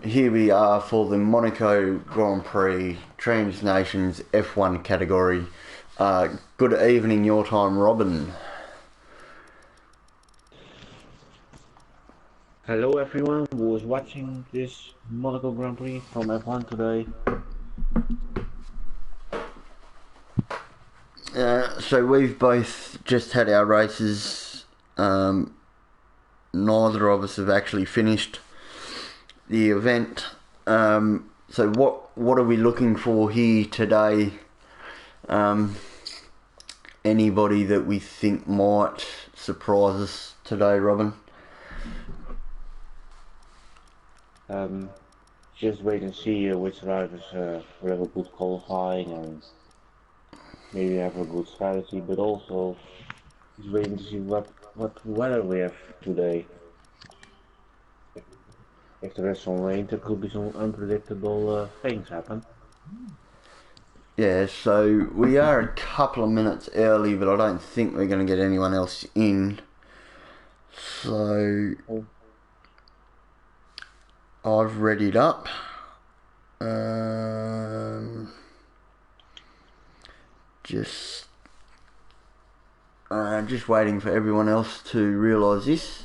here we are for the Monaco Grand Prix Trans Nations F1 category. Good evening, your time, Robin. Hello everyone who is watching this Monaco Grand Prix from F1 today. So we've both just had our races. Neither of us have actually finished the event. So what are we looking for here today? Anybody that we think might surprise us today, Robin? Just wait and see which drivers will have a good qualifying and maybe have a good strategy, but also just waiting to see what weather we have today. If there is some rain, there could be some unpredictable things happen. Yeah, so we are a couple of minutes early, but I don't think we're going to get anyone else in. So I've readied up. Just waiting for everyone else to realise this.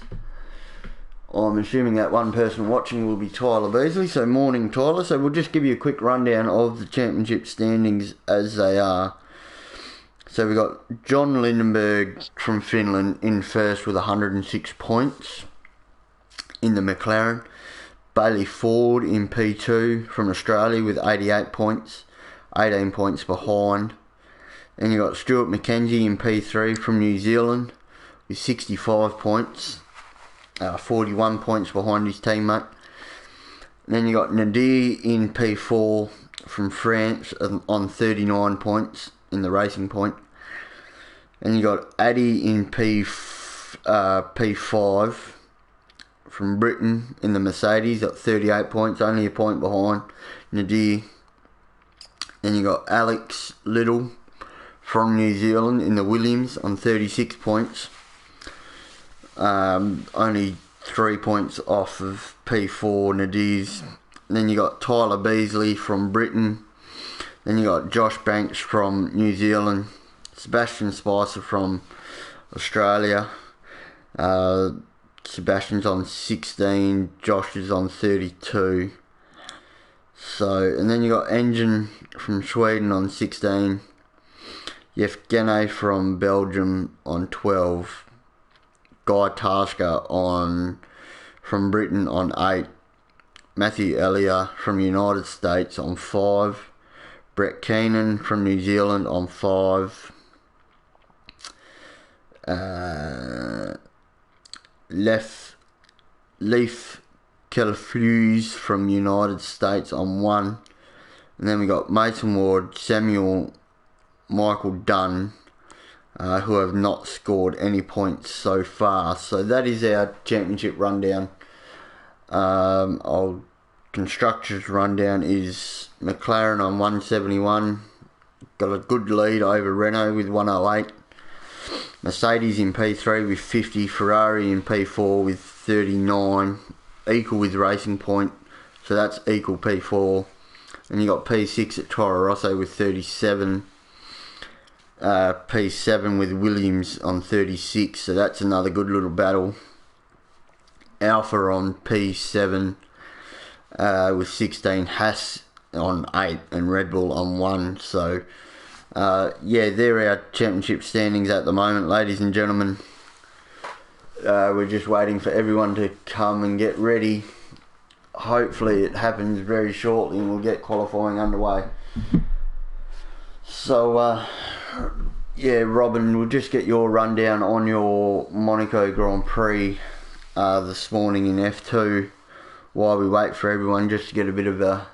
I'm assuming that one person watching will be Tyler Beasley. So morning, Tyler. So we'll just give you a quick rundown of the championship standings as they are. So we've got John Lindenberg from Finland in first with 106 points in the McLaren. Bailey Ford in P2 from Australia with 88 points, 18 points behind. And you've got Stuart McKenzie in P3 from New Zealand with 65 points, 41 points behind his teammate. And then you got Nadir in P4 from France on 39 points in the Racing Point. And you got Addy in P5 from Britain in the Mercedes at 38 points, only a point behind Nadir. Then you got Alex Little from New Zealand in the Williams on 36 points, only 3 points off of P4 Nadir's. Then you got Tyler Beasley from Britain. Then you got Josh Banks from New Zealand, Sebastian Spicer from Australia. Sebastian's on 16, Josh is on 32. And then you got Engine from Sweden on 16, Yevgeny from Belgium on 12, Guy Tasker from Britain on 8, Matthew Elliott from United States on 5, Brett Keenan from New Zealand on 5, Leif Kelfluse from United States on 1. And then we got Mason Ward, Samuel Michael Dunn, who have not scored any points so far. So that is our championship rundown. Our constructors rundown is McLaren on 171. Got a good lead over Renault with 108. Mercedes in P3 with 50, Ferrari in P4 with 39, equal with Racing Point, so that's equal P4. And you got P6 at Toro Rosso with 37, P7 with Williams on 36, so that's another good little battle. Alpha on P7 with 16, Haas on 8 and Red Bull on 1, so they're our championship standings at the moment, ladies and gentlemen. We're just waiting for everyone to come and get ready. Hopefully it happens very shortly and we'll get qualifying underway. So, Robin, we'll just get your rundown on your Monaco Grand Prix this morning in F2 while we wait for everyone, just to get a bit of a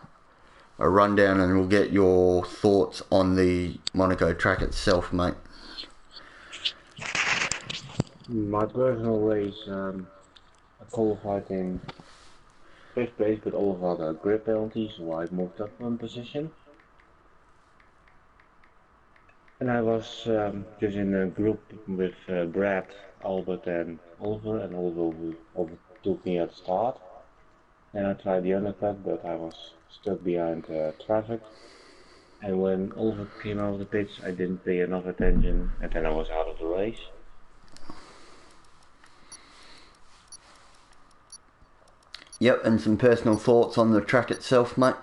rundown, and we'll get your thoughts on the Monaco track itself, mate. My personal race, I qualified in 5th place, but all had a grid penalty, so I moved up one position. And I was just in a group with Brad, Albert and Oliver, and Oliver overtook me at the start. and I tried the undercut, but I was stuck behind traffic. And when Oliver came out of the pits, I didn't pay enough attention, and then I was out of the race. Yep, and some personal thoughts on the track itself, mate?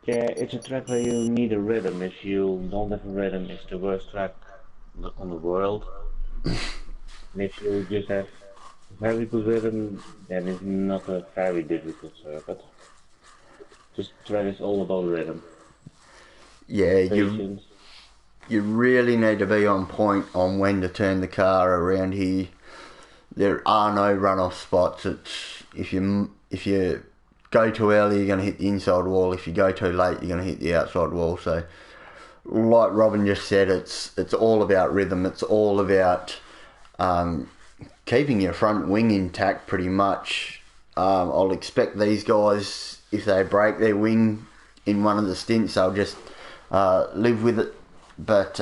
Yeah, it's a track where you need a rhythm. If you don't have a rhythm, it's the worst track on the world. And if you just have very good rhythm, then it's not a very difficult circuit. This track is all about rhythm. Yeah, Patience. you really need to be on point on when to turn the car around here. There are no runoff spots. It's if you go too early, you're going to hit the inside wall. If you go too late, you're going to hit the outside wall. So, like Robin just said, it's all about rhythm. It's all about keeping your front wing intact, pretty much. I'll expect these guys, if they break their wing in one of the stints, they'll just live with it. But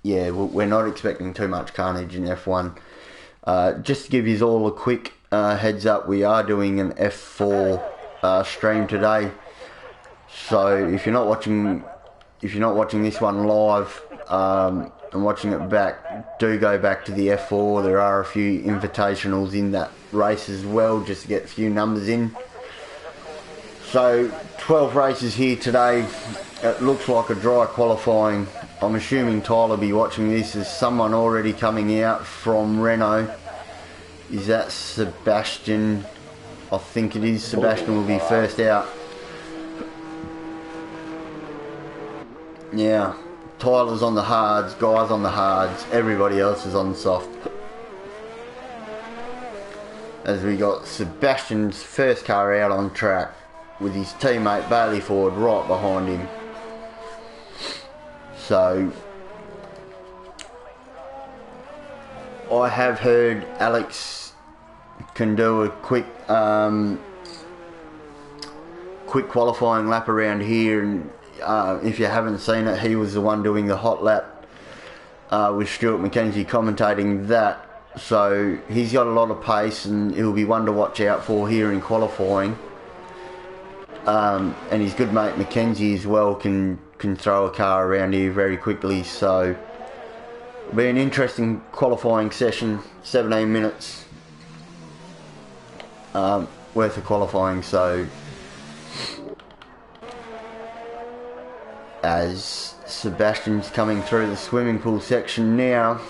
yeah, we're not expecting too much carnage in F1. Just to give you all a quick heads up, we are doing an F4 stream today. So if you're not watching this one live and watching it back, do go back to the F4. There are a few invitationals in that race as well, just to get a few numbers in. So 12 races here today. It looks like a dry qualifying. I'm assuming Tyler will be watching this. There's someone already coming out from Renault. Is that Sebastian? I think it is. Sebastian will be first out. Yeah, Tyler's on the hards, Guy's on the hards, everybody else is on the soft. As we got Sebastian's first car out on track with his teammate Bailey Ford right behind him. So I have heard Alex can do a quick qualifying lap around here, and if you haven't seen it, he was the one doing the hot lap with Stuart McKenzie commentating that. So he's got a lot of pace, and he'll be one to watch out for here in qualifying. And his good mate McKenzie as well can throw a car around here very quickly. So it'll be an interesting qualifying session, 17 minutes worth of qualifying. So as Sebastian's coming through the swimming pool section now,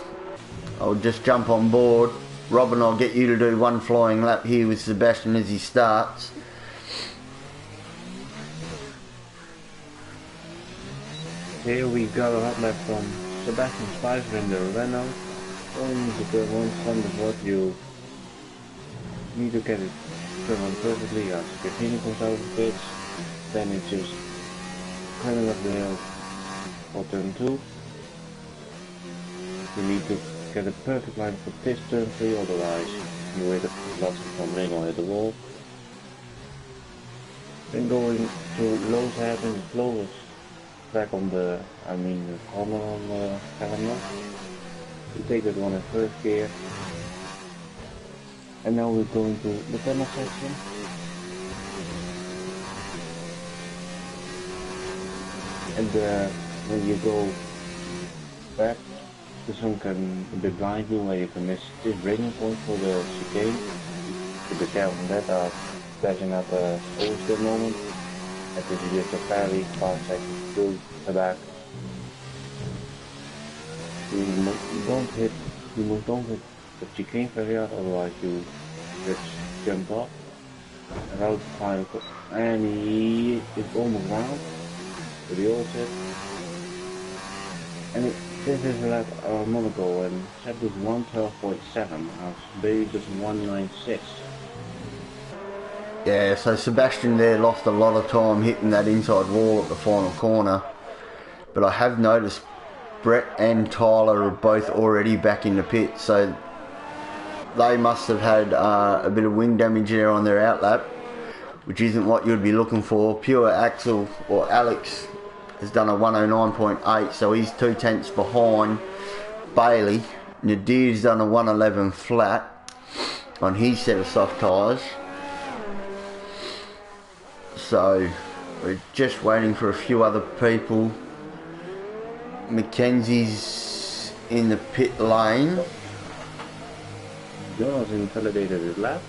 I'll just jump on board. Robin, I'll get you to do one flying lap here with Sebastian as he starts. Here we got a hot lap from Sebastian Spicer in the Renault. On the one from the board, you need to get it turned on perfectly as Gardini comes out of the pits. Then it's just climbing up the hill for turn 2. You need to get a perfect line for this turn 3, otherwise you hit lots of coming or hit the wall. Then going to Lowe's Head and the slowest track on the corner on the calendar. You take that one in first gear. And now we're going to the tunnel section. And when you go back, the sun can a bit blind you where you can miss this braking point for the chicane. To be careful on that, flashing up a oversteer moment. And this is just a fairly fast section through the back. You don't hit the chicane very hard, otherwise you just jump off. Around the final, and he is almost round. With the all set. And this is a lap of Monaco, and set was 1:12.7, Bailey just 1:96. Yeah, so Sebastian there lost a lot of time hitting that inside wall at the final corner. But I have noticed Brett and Tyler are both already back in the pit, so they must have had a bit of wing damage there on their outlap, which isn't what you'd be looking for. Pure Axel, or Alex, has done a 109.8, so he's 2 tenths behind Bailey. Nadir's done a 111 flat. on his set of soft tyres. So we're just waiting for a few other people. Mackenzie's in the pit lane. John has invalidated his lap.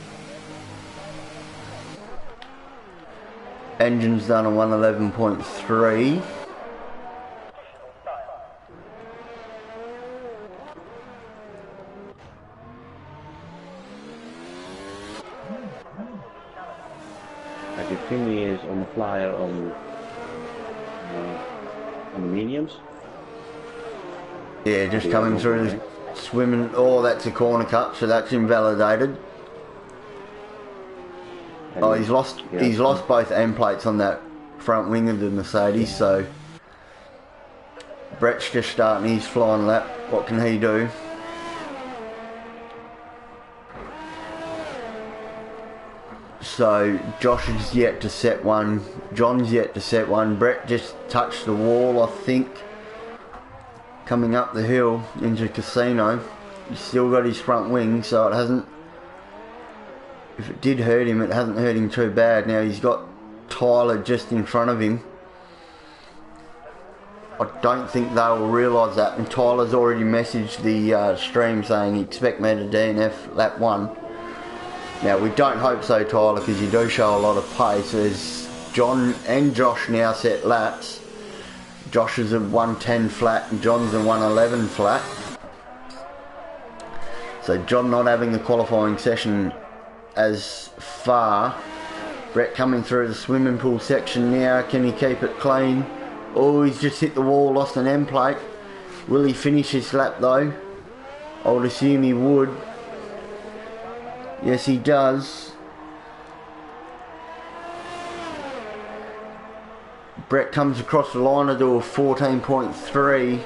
Engine's done a 111.3. I think he is on the flyer on the mediums. Yeah, just coming through the swimming. Oh, that's a corner cut, so that's invalidated. And Oh, he's lost. yeah. He's lost both end plates on that front wing of the Mercedes. So Brett's just starting his flying lap. What can he do? So Josh is yet to set one. John's yet to set one. Brett just touched the wall, I think. Coming up the hill into Casino. He's still got his front wing, so it hasn't. If it did hurt him, it hasn't hurt him too bad. Now he's got Tyler just in front of him. I don't think they will realise that, and Tyler's already messaged the stream saying expect me to DNF lap 1. Now we don't hope so, Tyler, because you do show a lot of pace. There's John and Josh now set laps. Josh is a 110 flat and John's a 111 flat. So John not having the qualifying session as far. Brett coming through the swimming pool section now. Can he keep it clean? Oh, he's just hit the wall, lost an end plate. Will he finish his lap though? I would assume he would. Yes, he does. Brett comes across the line to do a 14.3.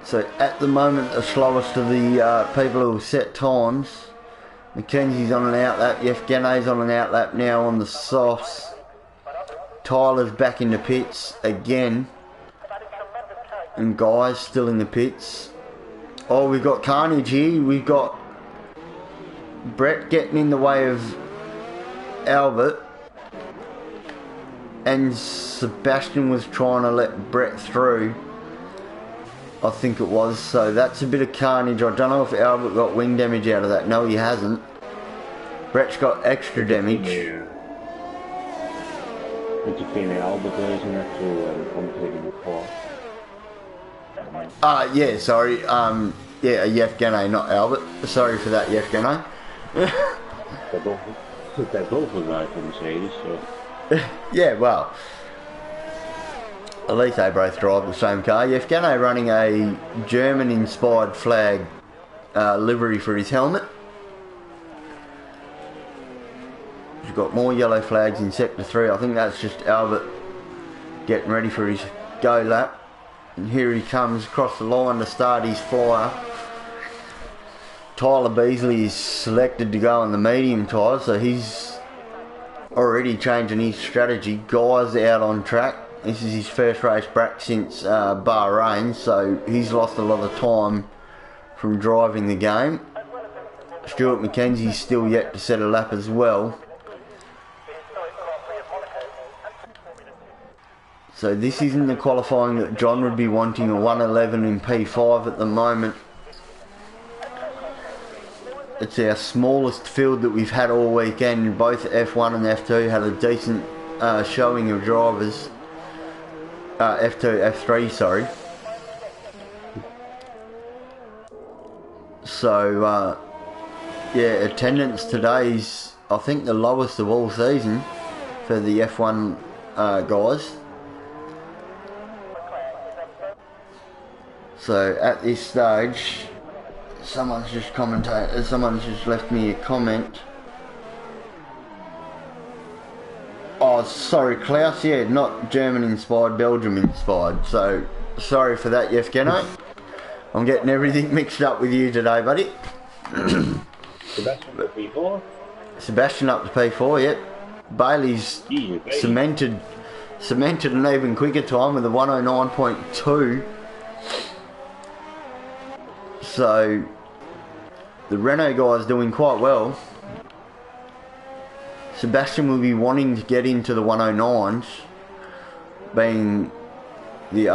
So at the moment, the slowest of the people who have set times. Mackenzie's on an outlap. Yevgeney's on an outlap now on the softs. Tyler's back in the pits again. And Guy's still in the pits. Oh, we've got carnage here. We've got Brett getting in the way of Albert. And Sebastian was trying to let Brett through. I think it was. So that's a bit of carnage. I don't know if Albert got wing damage out of that. No, he hasn't. Brett's got extra damage. It's a female Albert isn't it, to completely before. Yeah, sorry. Yeah, Yevgeny, not Albert. Sorry for that, Yevgeny. They're both a guy from Mercedes, so. Yeah, well, at least they both drive the same car. Yevgeny running a German-inspired flag livery for his helmet. He's got more yellow flags in Sector 3. I think that's just Albert getting ready for his go lap. And here he comes across the line to start his flyer. Tyler Beasley is selected to go on the medium tyres, so he's already changing his strategy. Guy's out on track. This is his first race back since Bahrain, so he's lost a lot of time from driving the game. Stuart Mackenzie's still yet to set a lap as well. So this isn't the qualifying that John would be wanting, a 111 in P5 at the moment. It's our smallest field that we've had all weekend. Both F1 and F2 had a decent showing of drivers. F2, F3, sorry. So, yeah, attendance today's, I think, the lowest of all season for the F1 guys. So, at this stage, someone's just left me a comment. Oh, sorry, Klaus, yeah, not German-inspired, Belgium-inspired. So, sorry for that, Yevgeny. I'm getting everything mixed up with you today, buddy. Sebastian up to P4? Sebastian up to P4, yep. Bailey's cemented an even quicker time with a 109.2. So, the Renault guy's doing quite well. Sebastian will be wanting to get into the 109s, being the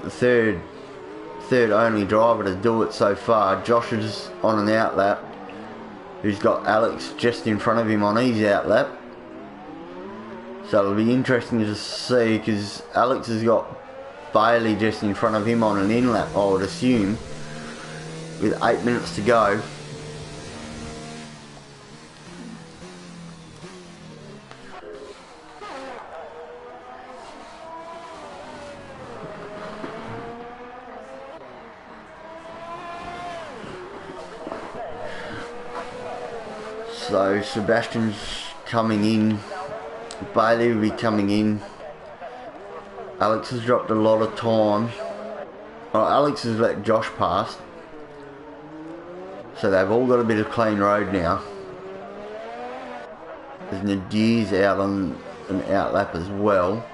third only driver to do it so far. Josh is on an outlap, who's got Alex just in front of him on his outlap. So it'll be interesting to see, because Alex has got Bailey just in front of him on an in-lap, I would assume, with 8 minutes to go. So Sebastian's coming in, Bailey will be coming in. Alex has dropped a lot of time. Oh, Alex has let Josh pass, so they've all got a bit of clean road now. There's Nadir's out on an outlap as well.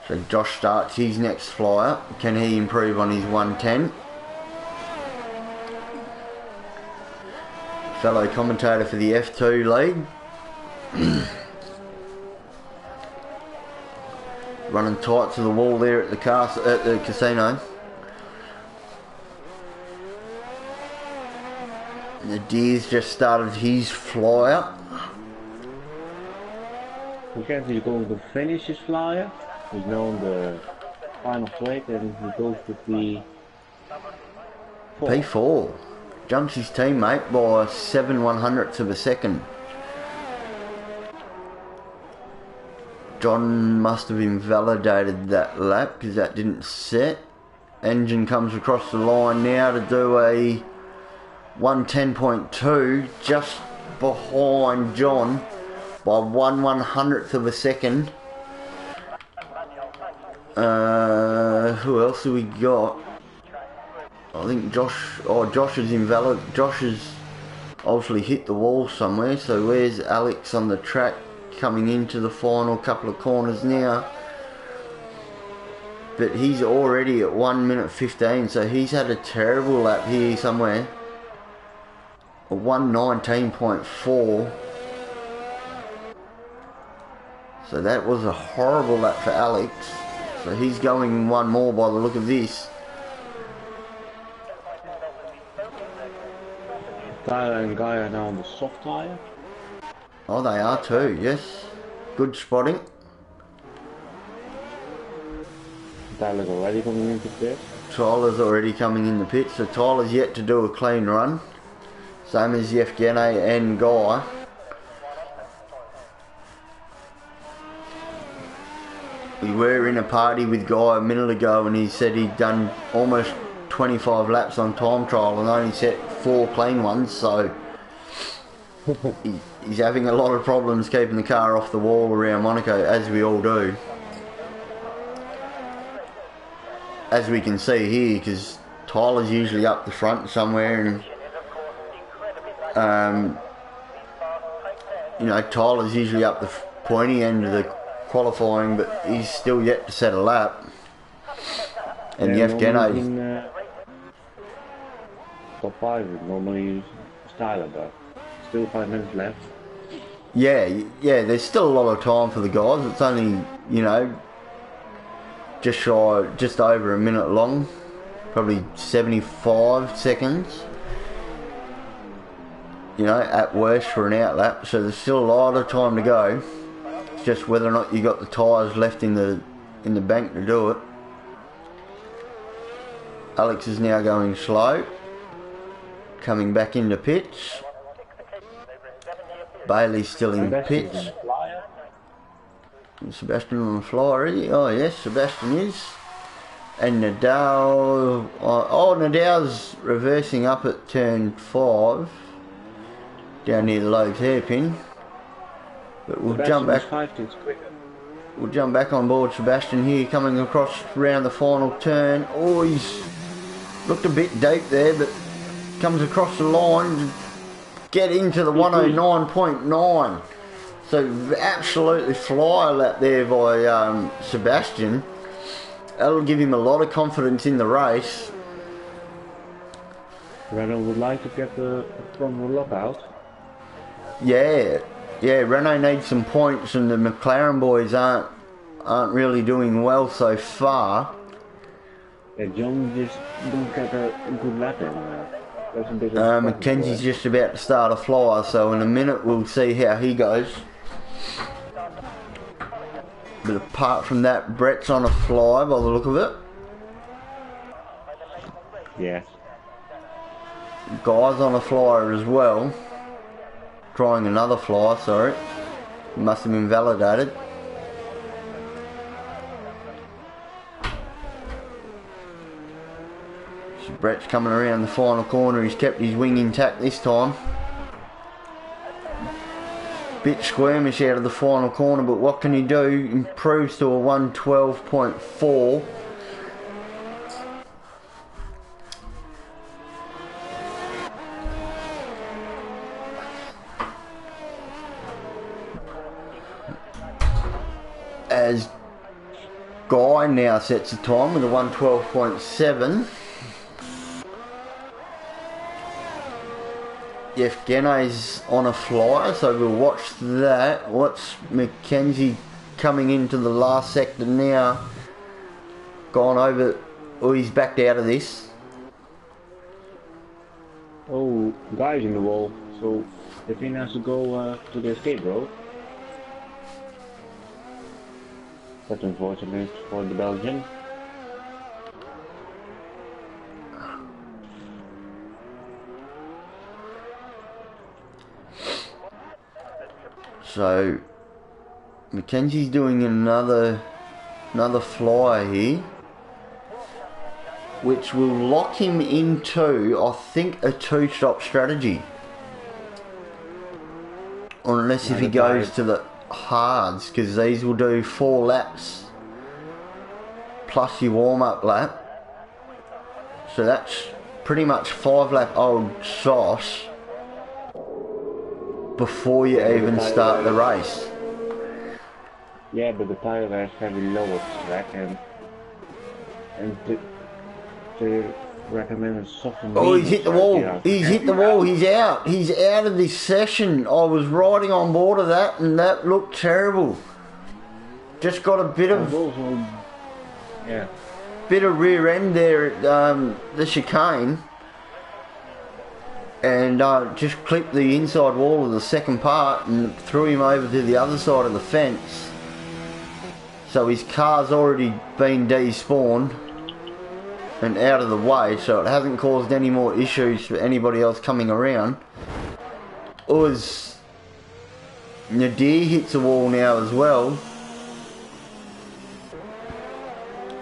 So Josh starts his next flyer. Can he improve on his 110? Fellow commentator for the F2 league. Running tight to the wall there at the casino. Nadir's just started his flyer. Again, he's going to finish his flyer. He's known the final plate, and he goes with the P4. Jumps his teammate by 7/100ths of a second. John must have invalidated that lap because that didn't set. Engine comes across the line now to do a 110.2, just behind John by 1/100th of a second. Who else have we got? I think Josh is invalid. Josh has obviously hit the wall somewhere, so where's Alex on the track coming into the final couple of corners now? But he's already at 1 minute 15, so he's had a terrible lap here somewhere. A 1:19.4. So that was a horrible lap for Alex. So he's going one more by the look of this. Tyler and Guy are now on the soft tyre. Oh, they are too, yes. Good spotting. Tyler's already coming into pit. Tyler's already coming in the pit, so Tyler's yet to do a clean run. Same as Yevgeny and Guy. We were in a party with Guy a minute ago and he said he'd done almost 25 laps on time trial and only set 4 clean ones, so he's having a lot of problems keeping the car off the wall around Monaco, as we all do. As we can see here, because Tyler's usually up the front somewhere, and you know, Tyler's usually up the pointy end of the qualifying, but he's still yet to set a lap. And Yevgeny top 5 would normally use Tyler, but still 5 minutes left. Yeah, there's still a lot of time for the guys. It's only, you know, just over a minute long, probably 75 seconds, you know, at worst for an outlap, so there's still a lot of time to go. It's just whether or not you got the tyres left in the bank to do it. Alex is now going slow, coming back into pits. Bailey's still in pits. Sebastian on the flyer, is he? Oh yes, Sebastian is. And Nadal, Nadal's reversing up at turn 5, down near the Loeb's hairpin. But we'll jump back. We'll jump back on board Sebastian here, coming across around the final turn. Oh, he's looked a bit deep there, but comes across the line to get into the 109.9. So absolutely fly lap there by Sebastian. That'll give him a lot of confidence in the race. Renault would like to get the front row lockout. Yeah, Renault needs some points, and the McLaren boys aren't really doing well so far. Yeah, John just don't get a good lap in. That's a bit Mackenzie's just about to start a flyer, so in a minute we'll see how he goes. But apart from that, Brett's on a fly by the look of it. Yeah. Guy's on a flyer as well. Trying another flyer, sorry. Must have been validated. So Brett's coming around the final corner. He's kept his wing intact this time. Bit squirmish out of the final corner, but what can he do? Improves to a 112.4. As Guy now sets the time with a 112.7. Yevgeny's on a flyer, so we'll watch that. What's Mackenzie coming into the last sector now? Gone over. Oh, he's backed out of this. Oh, Guy's in the wall, so the thing has to go to the escape road. That's unfortunate for the Belgian. So Mackenzie's doing another flyer here, which will lock him into, I think, a two-stop strategy. Unless if he goes to the hards, because these will do 4 laps plus your warm-up lap. So that's pretty much 5-lap old sauce before you even start the race. Yeah, but the tire wears heavy lower track and to recommend a softer. Oh, he's hit the wall. He's hit the wall. He's out. He's out of this session. I was riding on board of that, and that looked terrible. Just got a bit of rear end there at the chicane, and just clipped the inside wall of the second part and threw him over to the other side of the fence. So his car's already been despawned and out of the way, so it hasn't caused any more issues for anybody else coming around. Nadir hits the wall now as well,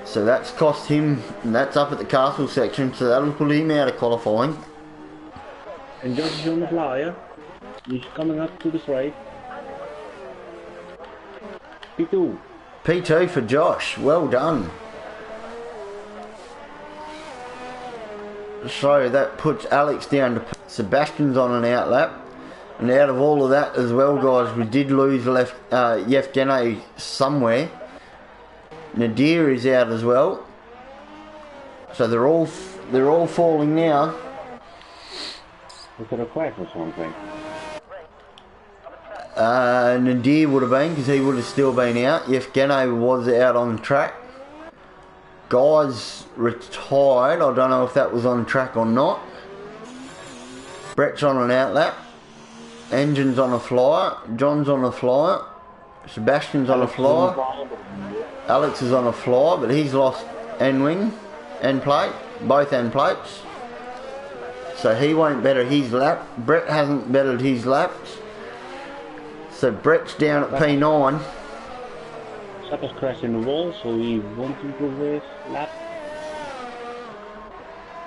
so that's cost him, and that's up at the castle section, so that'll put him out of qualifying. And Josh is on the flyer. He's coming up to the straight. P2. P2 for Josh, well done. So that puts Alex down to Sebastian's on an outlap. And out of all of that as well, guys, we did lose Yevgeny somewhere. Nadir is out as well. So they're all falling now. Was it a crash or something? Nadir would have been, because he would have still been out. Yevgeny was out on track. Guy's retired. I don't know if that was on track or not. Brett's on an outlap. Engine's on a flyer. John's on a flyer. Sebastian's on a flyer. Alex is on a flyer, but he's lost end wing, end plate, both end plates. So he won't better his lap. Brett hasn't bettered his laps. So Brett's down at P9. Sapper's crashed in the wall, so he won't improve his lap.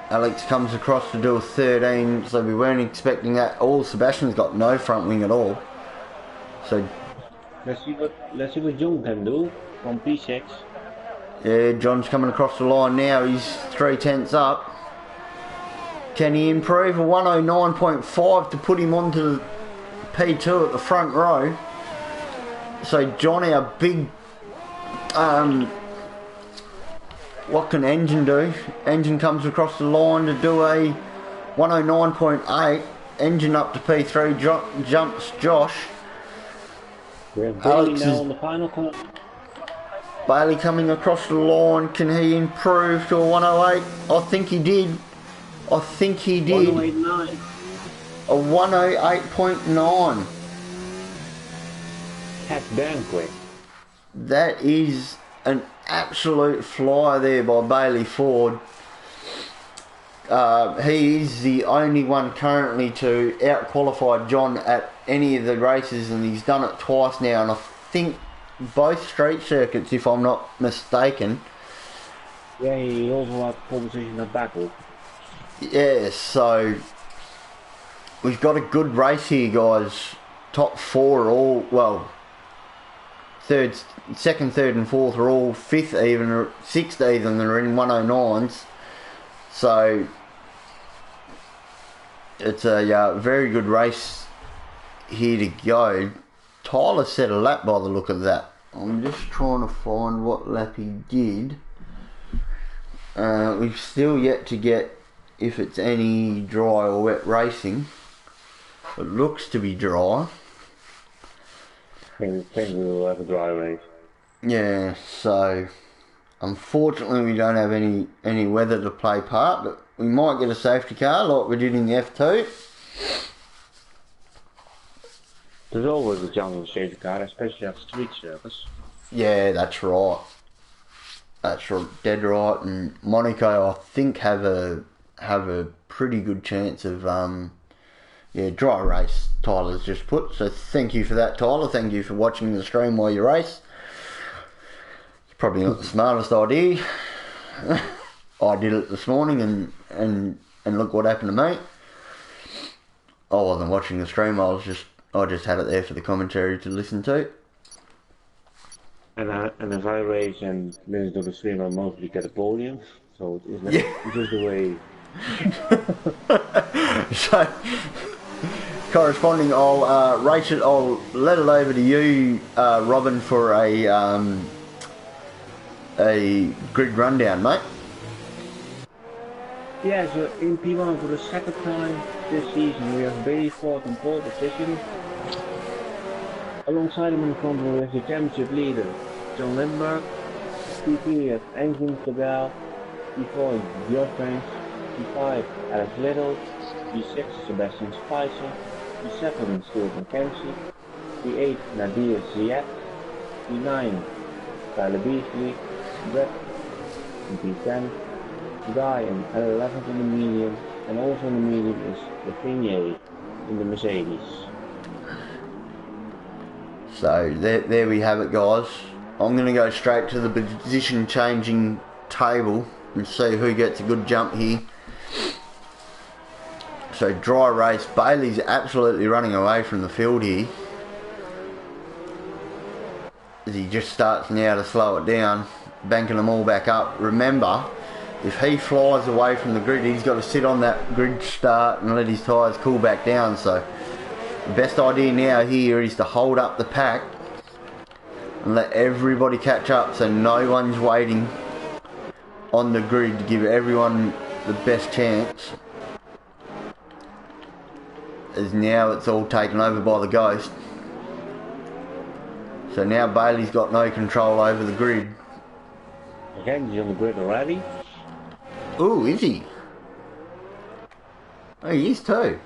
Alex comes across to do a 13, so we weren't expecting that. Sebastian's got no front wing at all. So let's see what John can do from P6. Yeah, John's coming across the line now. He's 3/10 up. Can he improve a 109.5 to put him onto the P2 at the front row? So John, our big what can Engine do? Engine comes across the line to do a 109.8. Engine up to P3. Jumps Josh. We have Alex Bailey now is- on the final corner. Bailey coming across the line. Can he improve to a 108? I think he did. 108.9. A 108.9. That's damn quick. That is an absolute flyer there by Bailey Ford. He is the only one currently to out-qualify John at any of the races, and he's done it twice now, and I think both straight circuits, if I'm not mistaken. Yeah, he also had pole position at Baku. Yeah, so we've got a good race here, guys. Top four are all, well, second, third and fourth are all fifth even, or sixth even, are in 109s. So it's a very good race here to go. Tyler set a lap by the look of that. I'm just trying to find what lap he did. We've still yet to get if it's any dry or wet racing. It looks to be dry. I think we will have a dry race. Yeah, so unfortunately we don't have any weather to play part, but we might get a safety car like we did in the F2. There's always a chance of a safety car, especially at street surface. Yeah, that's right. That's dead right. And Monaco, I think, have a pretty good chance of dry race. Tyler's just put. So thank you for that, Tyler. Thank you for watching the stream while you race. It's probably not the smartest idea. I did it this morning, and look what happened to me. I wasn't watching the stream. I just had it there for the commentary to listen to. And if I race and listen to the stream, I'll mostly get a podium. So it's just the way. So, corresponding, I'll race it. I'll let it over to you, Robin, for a grid rundown, mate. Yeah, so in P1 for the second time this season, we have Bailey Ford on pole position. Alongside him in the front row, we have the championship leader, John Lindbergh. P3 we have Engine Cabal. P4 Geoff Banks. P5 Alex Little. P6 Sebastian Spicer. P7 Stuart McKenzie. P8 Nadir Ziyad. P9 Tyler Beasley. Brett. And P10 Guy and L11 in the medium, and also in the medium is Lefinier in the Mercedes. So there we have it, guys. I'm going to go straight to the position changing table and see who gets a good jump here. So dry race, Bailey's absolutely running away from the field here. As he just starts now to slow it down, banking them all back up. Remember, if he flies away from the grid, he's got to sit on that grid start and let his tyres cool back down. So the best idea now here is to hold up the pack and let everybody catch up, so no one's waiting on the grid, to give everyone the best chance. As now it's all taken over by the Ghost. So now Bailey's got no control over the grid. Again, he's on the grid already. Ooh, is he? Oh, he is too.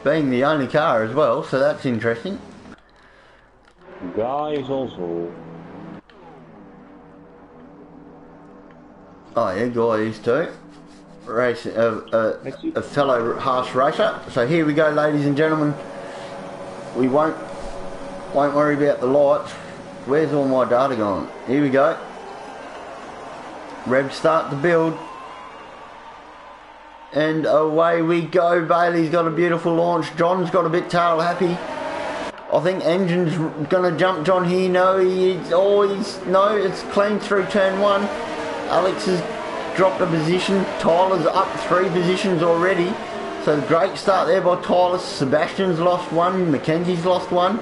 Being the only car as well, so that's interesting. Guy is also. Oh yeah, Guy is too. Race, a fellow Haas racer. So here we go, ladies and gentlemen. We won't worry about the lights. Where's all my data gone? Here we go. Revs start to build. And away we go. Bailey's got a beautiful launch. John's got a bit tail happy. I think Engine's going to jump John here. No, no, it's clean through turn one. Alex has dropped a position. Tyler's up 3 positions already. So great start there by Tyler. Sebastian's lost 1. Mackenzie's lost 1.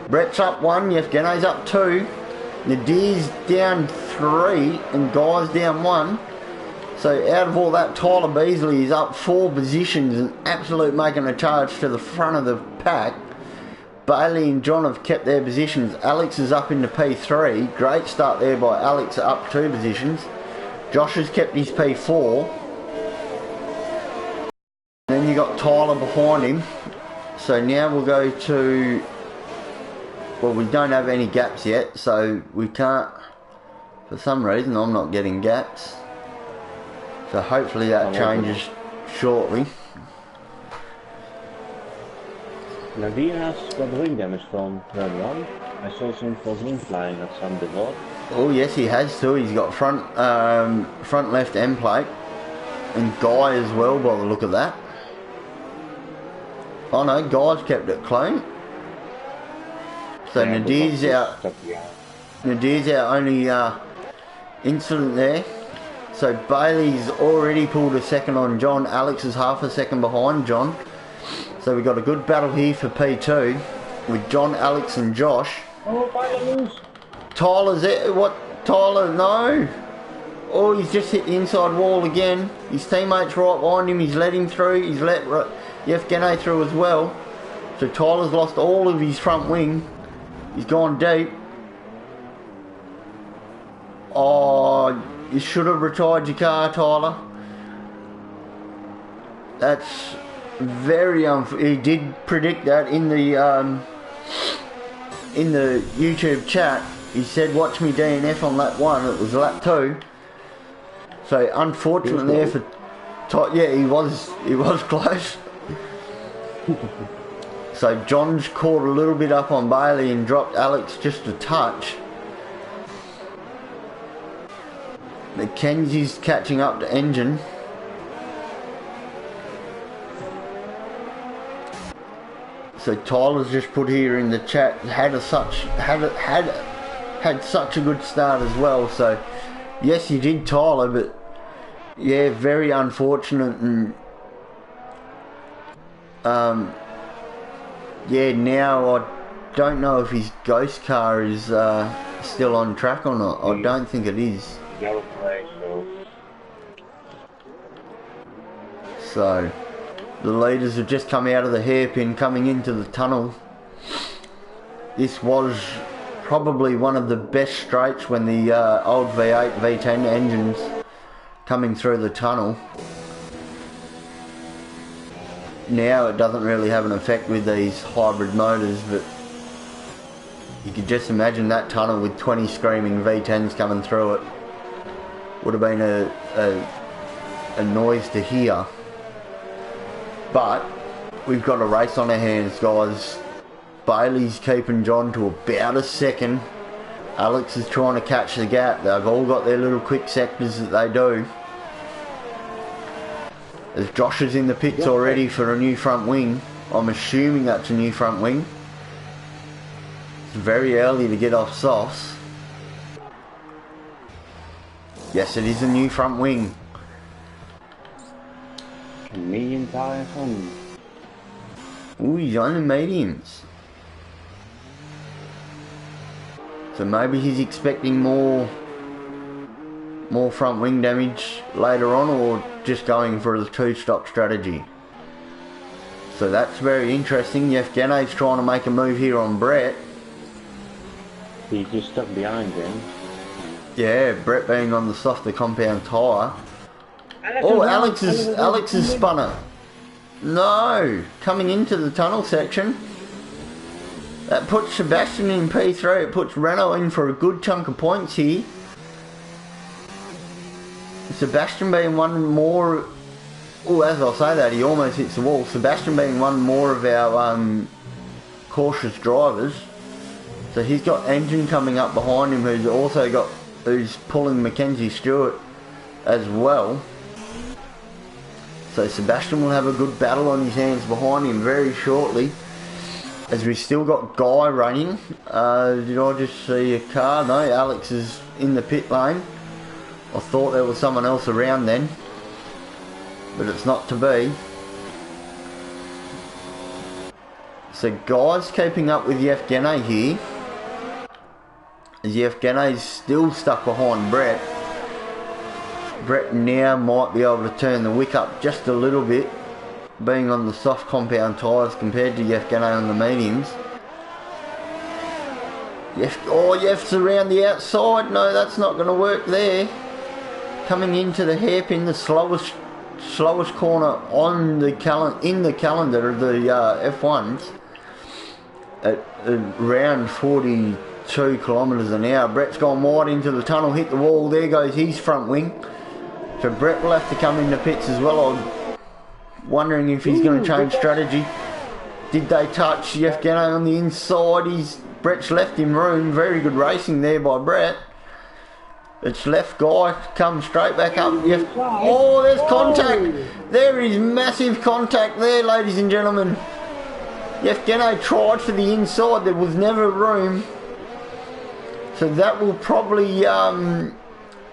Brett's up 1. Yevgeny's up 2. Nadir's down 3 and Guy's down 1. So out of all that, Tyler Beasley is up 4 positions and absolute making a charge to the front of the pack. Bailey and John have kept their positions. Alex is up into P3. Great start there by Alex, up 2 positions. Josh has kept his P4. Then you got Tyler behind him. So now we'll go to... Well, we don't have any gaps yet, so we can't... For some reason, I'm not getting gaps. So hopefully that changes shortly. Nadir has got wing damage from turn 1. I saw some false wing flying at some before. Oh yes, he has too. He's got front left end plate. And Guy as well by the look of that. Oh no, Guy's kept it clean. So yeah, Nadir's out. Nadir's our only incident there. So Bailey's already pulled a second on John. Alex is half a second behind John. So we've got a good battle here for P2 with John, Alex and Josh. Oh, Tyler lose. Tyler's there. What? Tyler, no. Oh, he's just hit the inside wall again. His teammate's right behind him. He's let him through. He's let Yevgeny through as well. So Tyler's lost all of his front wing. He's gone deep. Oh, you should have retired your car, Tyler. That's very he did predict that in the YouTube chat. He said, "Watch me DNF on lap 1." It was lap 2. So unfortunately there for yeah, he was close. So John's caught a little bit up on Bailey and dropped Alex just a touch. Mackenzie's catching up to Engine. So Tyler's just put here in the chat had such a good start as well. So yes, you did, Tyler, but yeah, very unfortunate. And yeah, now I don't know if his ghost car is still on track or not. I don't think it is. So the leaders have just come out of the hairpin coming into the tunnel. This was probably one of the best straights when the old V8, V10 engines coming through the tunnel. Now it doesn't really have an effect with these hybrid motors, but you could just imagine that tunnel with 20 screaming V10s coming through it. Would have been a noise to hear. But we've got a race on our hands, guys. Bailey's keeping John to about a second. Alex is trying to catch the gap. They've all got their little quick sectors that they do. As Josh is in the pits already for a new front wing. I'm assuming that's a new front wing. It's very early to get off softs. Yes, it is a new front wing. Medium tires on. Ooh, he's on the mediums. So maybe he's expecting more front wing damage later on, or just going for the 2-stop strategy. So that's very interesting. Yevgeny's trying to make a move here on Brett. He's just stuck behind him. Yeah, Brett being on the softer compound tyre. Oh, Alex is spun it. No, coming into the tunnel section. That puts Sebastian in P3. It puts Renault in for a good chunk of points here. Sebastian being one more... Oh, as I say that, he almost hits the wall. Sebastian being one more of our cautious drivers. So he's got Engine coming up behind him, who's pulling Mackenzie Stewart as well. So Sebastian will have a good battle on his hands behind him very shortly. As we still got Guy running. Did I just see a car? No, Alex is in the pit lane. I thought there was someone else around then, but it's not to be. So Guy's keeping up with Yevgeny here. As Yevgeny's still stuck behind Brett. Brett now might be able to turn the wick up just a little bit, being on the soft compound tyres compared to Yevgeny on the mediums. Yev's around the outside. No, that's not going to work there. Coming into the hairpin, the slowest corner on the in the calendar of the F1s at around 42 kilometres an hour. Brett's gone wide into the tunnel, hit the wall. There goes his front wing. So Brett will have to come into pits as well. I'm wondering if he's going to change strategy. Did they touch Yevgeny on the inside? Brett's left him room. Very good racing there by Brett. It's left guy, comes straight back up. Oh, there's contact. There is massive contact there, ladies and gentlemen. Yevgeny tried for the inside. There was never room. So that will probably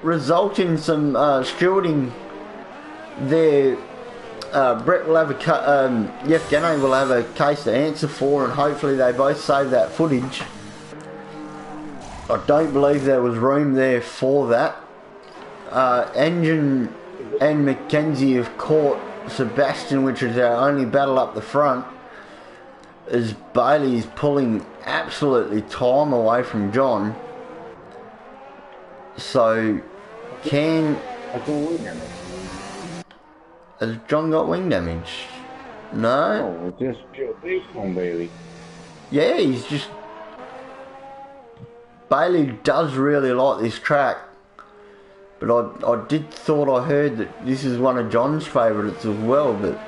result in some stewarding there. Brett will have Yevgeny will have a case to answer for, and hopefully they both save that footage. I don't believe there was room there for that. Engine and Mackenzie have caught Sebastian, which is our only battle up the front, as Bailey is pulling absolutely time away from John. So, has John got wing damage? No? Oh, just pure base from Bailey. Yeah, he's just... Bailey does really like this track, but I thought I heard that this is one of John's favourites as well, but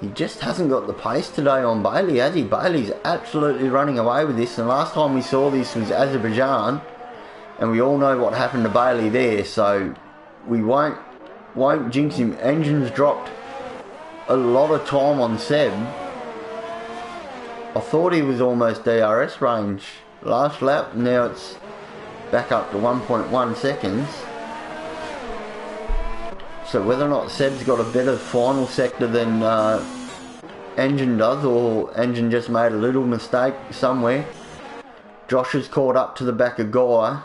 he just hasn't got the pace today on Bailey, has he? Bailey's absolutely running away with this, and last time we saw this was Azerbaijan, and we all know what happened to Bailey there, so we won't jinx him. Engine's dropped a lot of time on Seb. I thought he was almost DRS range last lap. Now it's back up to 1.1 seconds. So whether or not Seb's got a better final sector than Engine does, or Engine just made a little mistake somewhere. Josh has caught up to the back of Guy.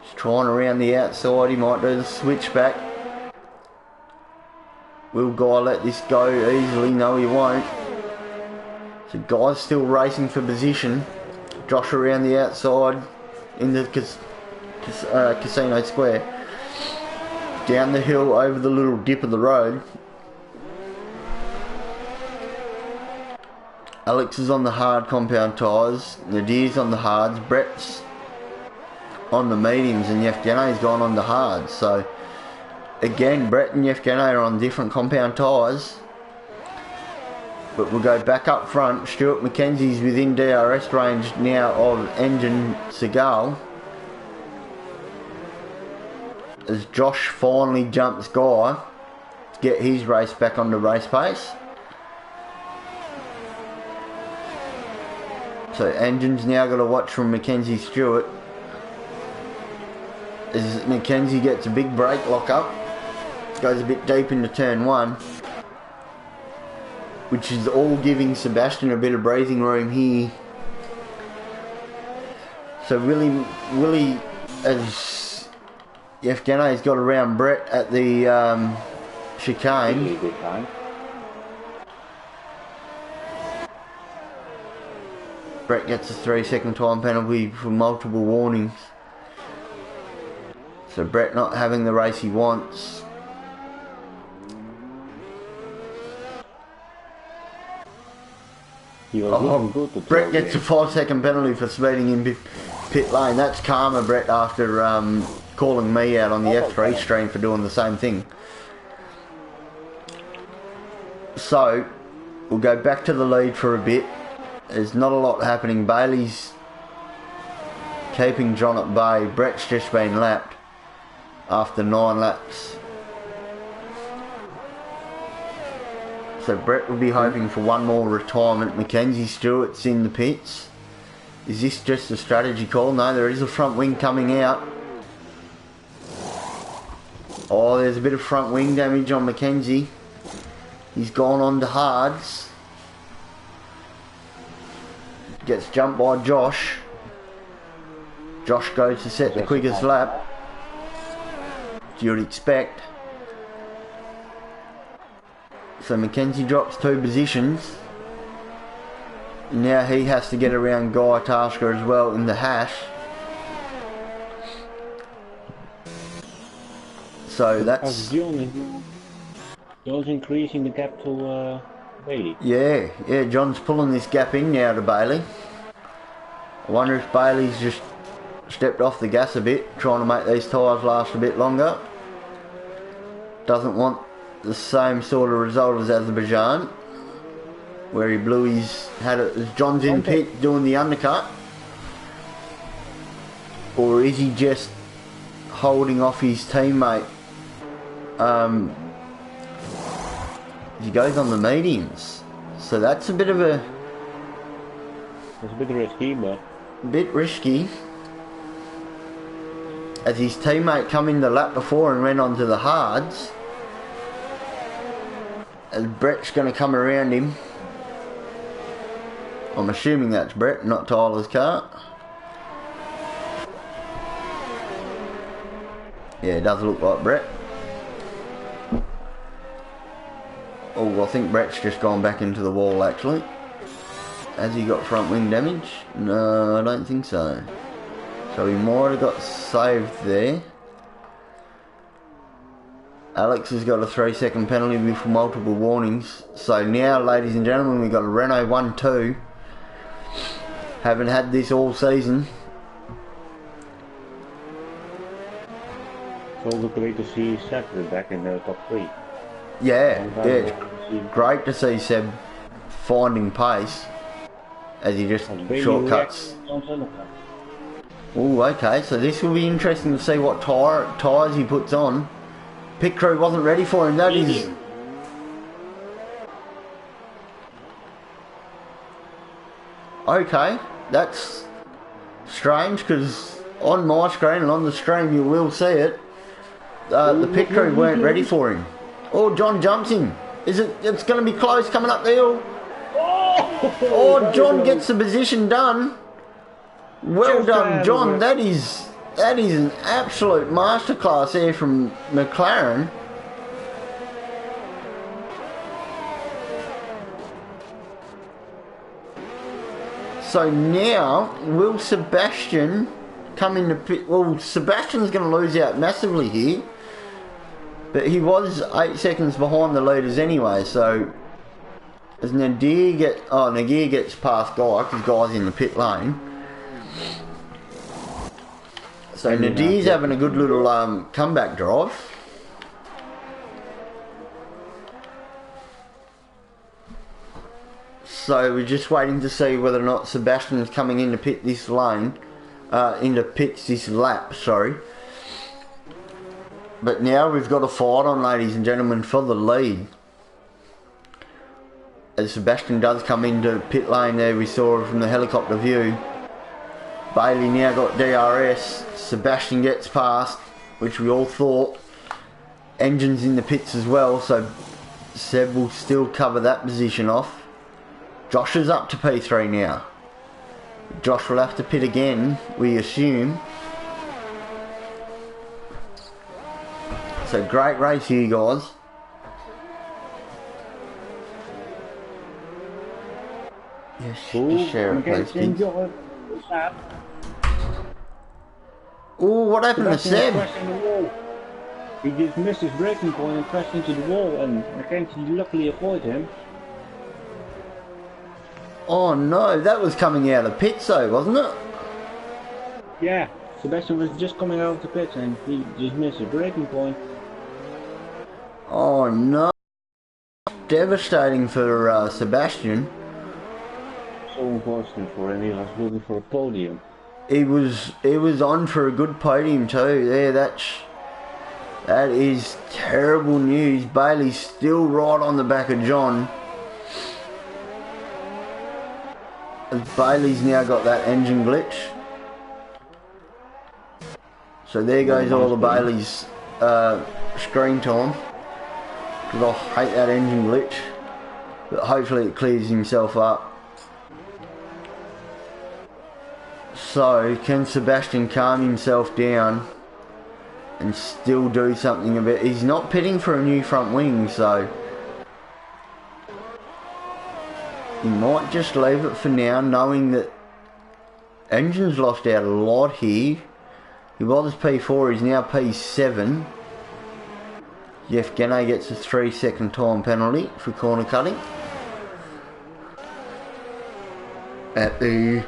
He's trying around the outside. He might do the switchback. Will Guy let this go easily? No, he won't. So Guy's still racing for position. Josh around the outside in the Casino Square. Down the hill over the little dip of the road. Alex is on the hard compound tyres. Nadir's on the hards. Brett's on the mediums, and Yevgeny's gone on the hards. So again, Brett and Yevgeny are on different compound tyres. But we'll go back up front. Stuart Mackenzie's within DRS range now of Engine Seagal, as Josh finally jumps Guy to get his race back onto race pace. So Engine's now got to watch from Mackenzie Stewart as Mackenzie gets a big brake lock up, goes a bit deep into turn one, which is all giving Sebastian a bit of breathing room here. So Willie as Yevgeny's got around Brett at the chicane. Brett gets a 3-second time penalty for multiple warnings. So Brett not having the race he wants. Brett gets a 5-second penalty for speeding in pit lane. That's karma, Brett, after calling me out on the F3 stream for doing the same thing. So we'll go back to the lead for a bit. There's not a lot happening. Bailey's keeping John at bay. Brett's just been lapped after 9 laps. So Brett will be hoping for one more retirement. Mackenzie Stewart's in the pits. Is this just a strategy call? No, there is a front wing coming out. Oh, there's a bit of front wing damage on Mackenzie. He's gone on to hards. Gets jumped by Josh. Josh goes to set the quickest lap. you'd expect. So Mackenzie drops 2 positions. Now he has to get around Guy Tasker as well in the hash. So that's... John's increasing the gap to Bailey. Yeah, John's pulling this gap in now to Bailey. I wonder if Bailey's just stepped off the gas a bit, trying to make these tyres last a bit longer. Doesn't want the same sort of result as Azerbaijan, where he blew his... John's in pit doing the undercut. Or is he just holding off his teammate? He goes on the mediums, so that's a bit of a... It's a bit risky, but... Bit risky. As his teammate come in the lap before and went onto the hards. As Brett's going to come around him. I'm assuming that's Brett, not Tyler's car. Yeah, it does look like Brett. Oh, I think Brett's just gone back into the wall actually. Has he got front wing damage? No, I don't think so. So he might have got saved there. Alex has got a 3-second penalty with multiple warnings. So now, ladies and gentlemen, we've got a Renault 1-2. Haven't had this all season. It's also great to see Seb back in the top 3. Yeah, it's great to see Seb finding pace as he just shortcuts. Oh, okay, so this will be interesting to see what tyres he puts on. Pit crew wasn't ready for him, that is... Okay, that's strange because on my screen and on the stream you will see it. The pit crew weren't ready for him. Oh, John jumps in. It's going to be close coming up the hill. Oh, John gets the position done. Well done, John. That is an absolute masterclass there from McLaren. So now, will Sebastian come in the pit? Well, Sebastian's going to lose out massively here. But he was 8 seconds behind the leaders anyway, so as Nadir gets past Guy, because Guy's in the pit lane. So Nadir's having a good little comeback drive. So we're just waiting to see whether or not Sebastian's coming into pit this lane, into pits this lap, sorry. But now we've got a fight on, ladies and gentlemen, for the lead. As Sebastian does come into pit lane there, we saw from the helicopter view. Bailey now got DRS. Sebastian gets past, which we all thought. Engine's in the pits as well, so Seb will still cover that position off. Josh is up to P3 now. Josh will have to pit again, we assume. So great race here, guys. Yes, just share it, please, kids. Oh, what happened to Seb? He just missed his braking point and crashed into the wall, and Mackenzie luckily avoided him. Oh no, that was coming out of pits though, wasn't it? Yeah, Sebastian was just coming out of the pits and he just missed his braking point. Oh no. Devastating for Sebastian. So unfortunate for him, he was looking for a podium. He was on for a good podium too. There, that is terrible news. Bailey's still right on the back of John. Bailey's now got that engine glitch. So there goes all of Bailey's screen time. Because I hate that engine glitch. But hopefully it clears himself up. So, can Sebastian calm himself down and still do something about it. He's not pitting for a new front wing, so he might just leave it for now, knowing that Engine's lost out a lot here. He was P4, he's now P7. Jeff Genne gets a 3-second time penalty for corner cutting at the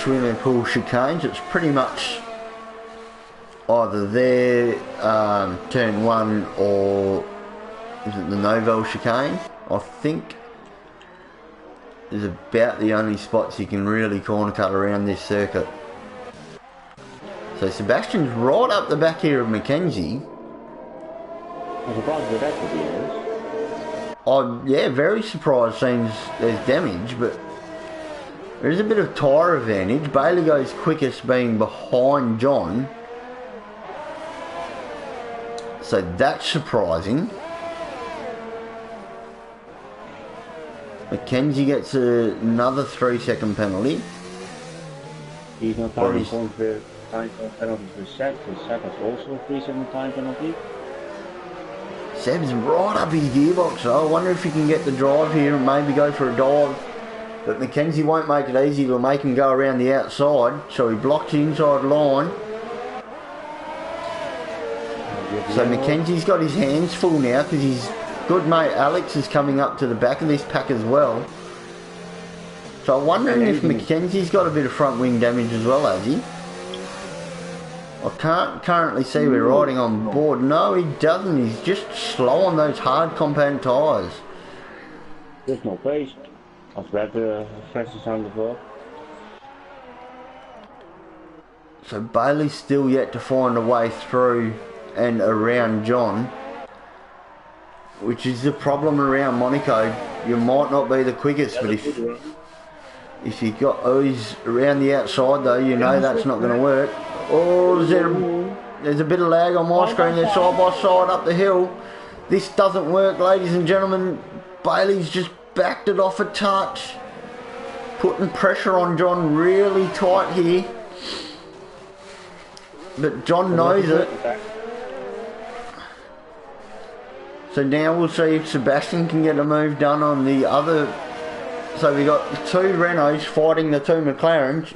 swimming pool chicanes. It's pretty much either there, turn 1, or is it the Novel chicane? I think is about the only spots you can really corner cut around this circuit. So Sebastian's right up the back here of Mackenzie. I'm surprised with that, to be honest. I'm, yeah, very surprised seeing there's damage, but there is a bit of tyre advantage. Bailey goes quickest, being behind John. So that's surprising. Mackenzie gets another 3-second penalty. He's not timing point for time penalty for Seb. So Seb has also a 3-second time penalty. Seb's right up his gearbox, so I wonder if he can get the drive here and maybe go for a dive. But Mackenzie won't make it easy. He'll make him go around the outside, so he blocks the inside line. So Mackenzie's got his hands full now because his good mate Alex is coming up to the back of this pack as well. So I'm wondering if Mackenzie's got a bit of front wing damage as well, has he? I can't currently see we're riding on board. No, he doesn't. He's just slow on those hard compound tyres. There's no pace. I've read the flashes sound as well. So Bailey's still yet to find a way through and around John, which is the problem around Monaco. You might not be the quickest, but if you got he's around the outside though, you know that's not going to work. Oh, there's a bit of lag on my screen. They're side by side up the hill. This doesn't work, ladies and gentlemen. Bailey's just backed it off a touch, putting pressure on John really tight here. But John knows it. So now we'll see if Sebastian can get a move done on the other. So we got the 2 Renaults fighting the 2 McLarens.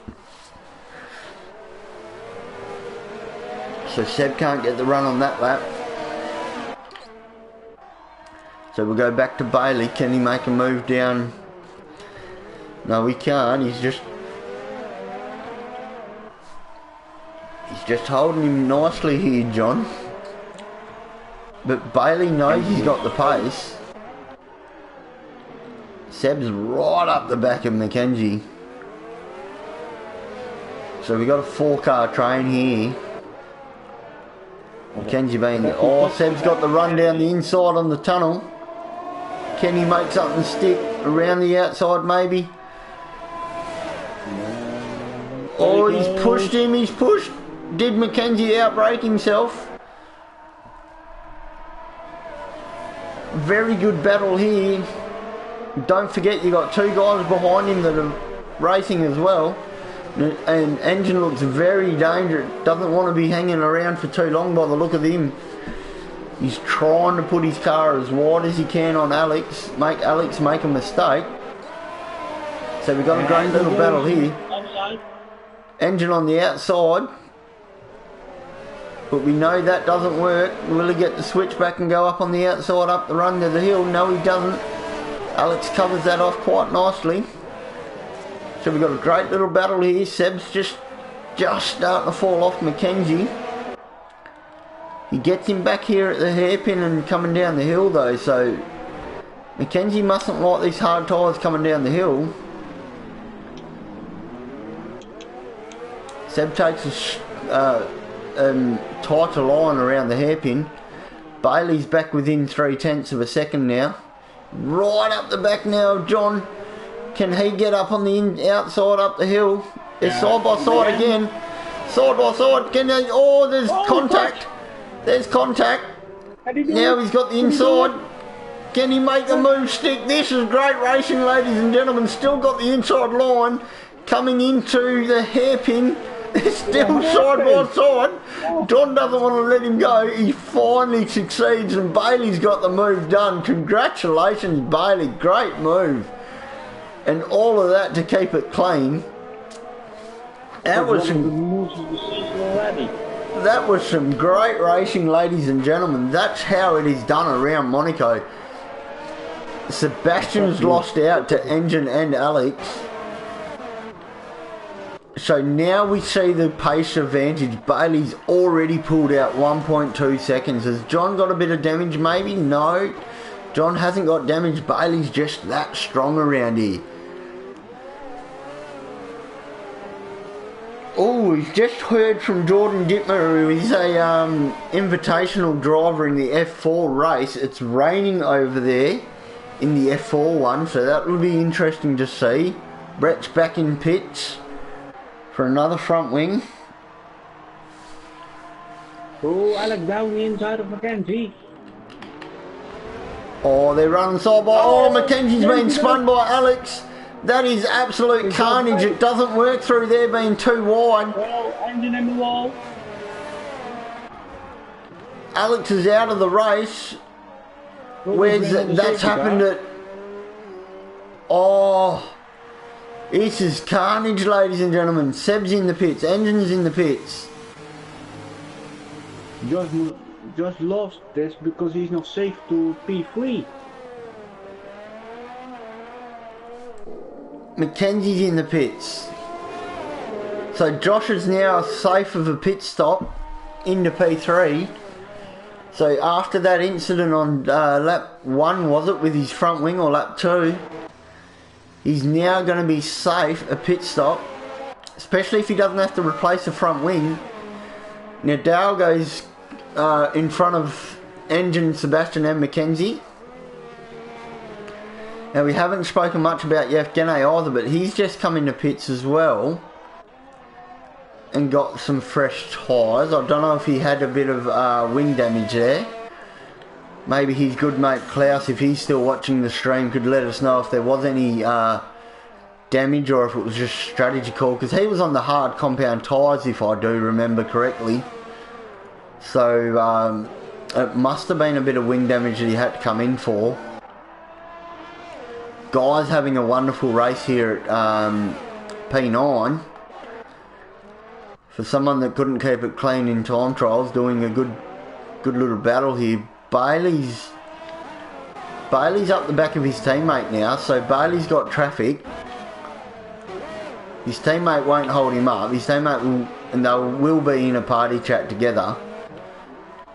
So Seb can't get the run on that lap. So we'll go back to Bailey. Can he make a move down? No, he can't. He's just holding him nicely here, John. But Bailey knows he's got the pace. Seb's right up the back of Mackenzie. So we got a 4-car train here. Mackenzie being there. Oh, Seb's got the run down the inside on the tunnel. Can he make something stick around the outside maybe? Oh, he's pushed him, he's pushed. Did Mackenzie outbrake himself? Very good battle here. Don't forget you got 2 guys behind him that are racing as well. And Engine looks very dangerous. Doesn't want to be hanging around for too long by the look of him. He's trying to put his car as wide as he can on Alex. Make Alex make a mistake. So we've got a great little battle here. Engine on the outside. But we know that doesn't work. Will he get the switch back and go up on the outside up the run to the hill? No, he doesn't. Alex covers that off quite nicely. So we've got a great little battle here. Seb's just starting to fall off Mackenzie. He gets him back here at the hairpin and coming down the hill though, so Mackenzie mustn't like these hard tyres coming down the hill. Seb takes a tighter line around the hairpin. Bailey's back within 0.3 of a second now. Right up the back now, John. Can he get up on the outside up the hill? They're side by side again. Side by side. Can they? Oh, there's contact. There's contact. Now he's got the inside. Can he make the move stick? This is great racing, ladies and gentlemen. Still got the inside line coming into the hairpin. They're still side by side. John doesn't want to let him go. He finally succeeds and Bailey's got the move done. Congratulations, Bailey. Great move. And all of that to keep it clean. That was some great racing, ladies and gentlemen. That's how it is done around Monaco. Sebastian's lost out to Engine and Alex. So now we see the pace advantage. Bailey's already pulled out 1.2 seconds. Has John got a bit of damage maybe? No. John hasn't got damage. Bailey's just that strong around here. Oh, we've just heard from Jordan Dittmer, who is a invitational driver in the F4 race. It's raining over there in the F4 one, so that will be interesting to see. Brett's back in pits for another front wing. Oh, Alex down the inside of Mackenzie. Oh, they're running side by... Oh, Mackenzie's been spun by Alex. That is absolute carnage. It doesn't work through there being too wide. Engine in the wall. Alex is out of the race. Where's that's happened at... Oh, this is carnage, ladies and gentlemen. Seb's in the pits. Engine's in the pits. Just lost this because he's not safe to P3. Mackenzie's in the pits. So Josh is now safe of a pit stop into P3. So after that incident on lap 1, was it, with his front wing, or lap 2, he's now going to be safe a pit stop, especially if he doesn't have to replace the front wing. Now Dale goes in front of Engine, Sebastian and Mackenzie. Now we haven't spoken much about Yevgeny either, but he's just come into pits as well and got some fresh tyres. I don't know if he had a bit of wing damage there. Maybe his good mate Klaus, if he's still watching the stream, could let us know if there was any damage or if it was just strategy call, because he was on the hard compound tyres if I do remember correctly. So it must have been a bit of wing damage that he had to come in for. Guys having a wonderful race here at P9. For someone that couldn't keep it clean in time trials, doing a good little battle here. Bailey's up the back of his teammate now, so Bailey's got traffic. His teammate won't hold him up. His teammate will, and they will be in a party chat together,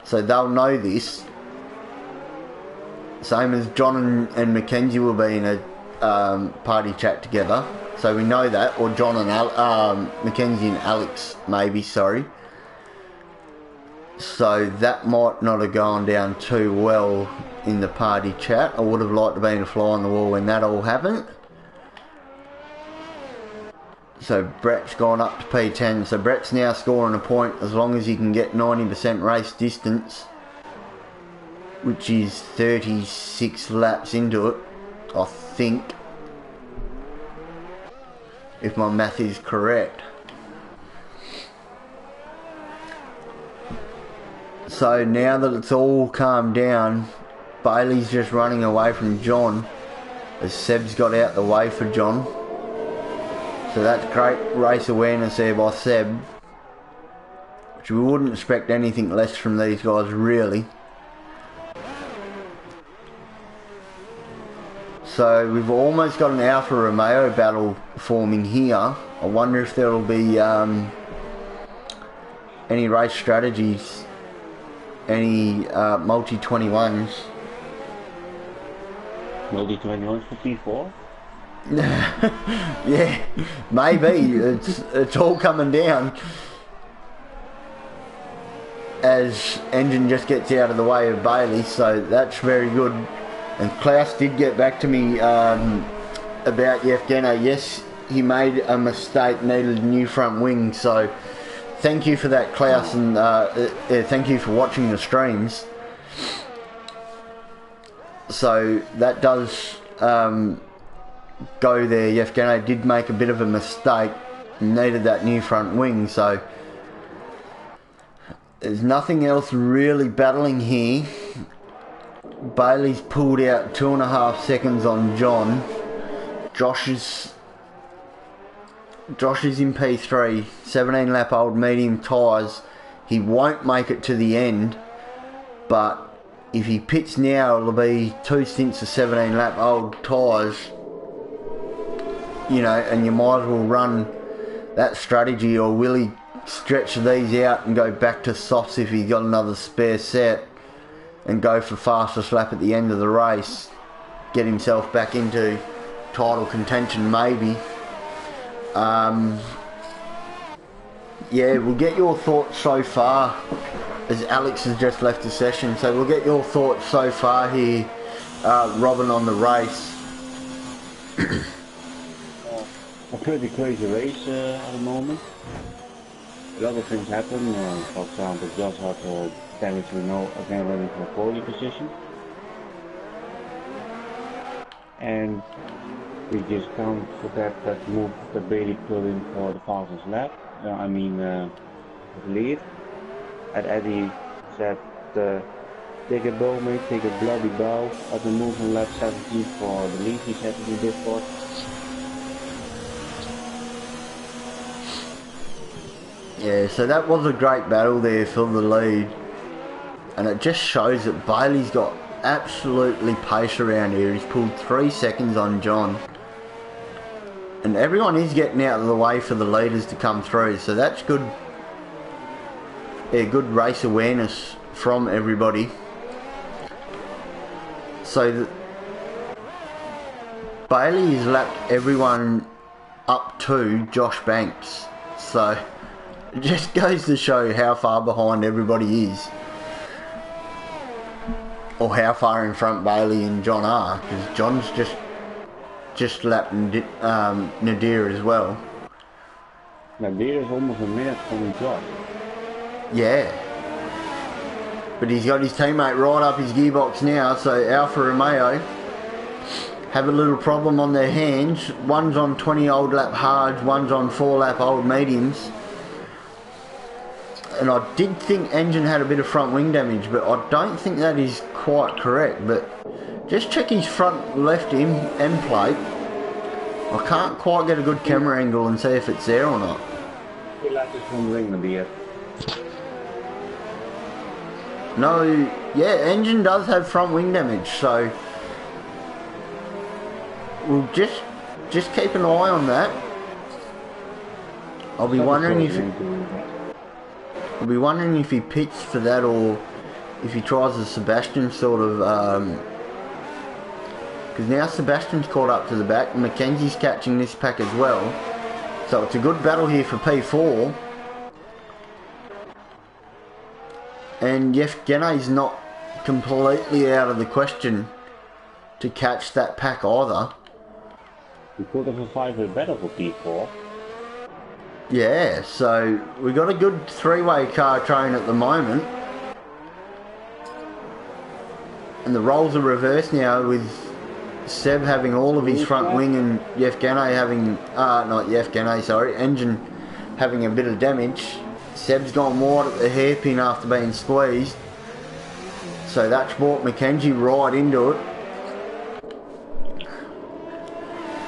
so they'll know this. Same as John and Mackenzie will be in a party chat together. So we know that. Or John and Mackenzie and Alex, maybe, sorry. So that might not have gone down too well in the party chat. I would have liked to be a fly on the wall when that all happened. So Brett's gone up to P10. So Brett's now scoring a point as long as he can get 90% race distance, which is 36 laps into it, I think, if my math is correct. So now that it's all calmed down, Bailey's just running away from John as Seb's got out the way for John. So that's great race awareness there by Seb, which we wouldn't expect anything less from these guys, really. So we've almost got an Alfa Romeo battle forming here. I wonder if there will be any race strategies, any multi-21s. Multi-21s for P4? Yeah, maybe. It's all coming down as Engine just gets out of the way of Bailey, so that's very good. And Klaus did get back to me about Yevgeny. Yes, he made a mistake, needed a new front wing, so thank you for that, Klaus, and thank you for watching the streams. So that does go there. Yevgeny did make a bit of a mistake Needed that new front wing, so there's nothing else really battling here. Bailey's pulled out 2.5 seconds on John. Josh is in P3, 17 lap old medium tyres. He won't make it to the end, but if he pits now, it'll be 2 stints of 17 lap old tyres, you know, and you might as well run that strategy, or will he stretch these out and go back to softs if he's got another spare set and go for fastest lap at the end of the race, get himself back into title contention maybe. Yeah, we'll get your thoughts so far, as Alex has just left the session, so we'll get your thoughts so far here, Robin, on the race. A pretty crazy race at the moment. A lot of things happen. For example, Josh had damage Renault again running for pole position. And we just can't forget that move that Bailey put in for the fastest lap. The lead. And Eddie said, take a bow, mate, take a bloody bow at the move on lap 17 for the lead, he said in the Discord. Yeah, so that was a great battle there for the lead, and it just shows that Bailey's got absolutely pace around here. He's pulled 3 seconds on John, and everyone is getting out of the way for the leaders to come through, so that's good. Yeah, good race awareness from everybody. So Bailey has lapped everyone up to Josh Banks, so it just goes to show how far behind everybody is, or how far in front Bailey and John are, because John's just lapped Nadir as well. Nadir is almost a minute from Josh. Yeah, but he's got his teammate right up his gearbox now, so Alfa Romeo have a little problem on their hands. One's on 20 old lap hards, one's on 4 lap old mediums. And I did think engine had a bit of front wing damage, but I don't think that is quite correct. But just check his front left end plate. I can't quite get a good camera angle and see if it's there or not. He left his front wing, Nadir. No, yeah, engine does have front wing damage, so we'll just keep an eye on that. I'll be wondering if he pits for that, or if he tries a Sebastian sort of, because now Sebastian's caught up to the back and Mackenzie's catching this pack as well, so it's a good battle here for P4. And Yevgeny's not completely out of the question to catch that pack either. We could have a 5-way battle for P4. Yeah, so we got a good 3-way car train at the moment. And the roles are reversed now, with Seb having all of his front wing and Yevgeny having, engine having a bit of damage. Seb's gone wide at the hairpin after being squeezed, so that's brought Mackenzie right into it.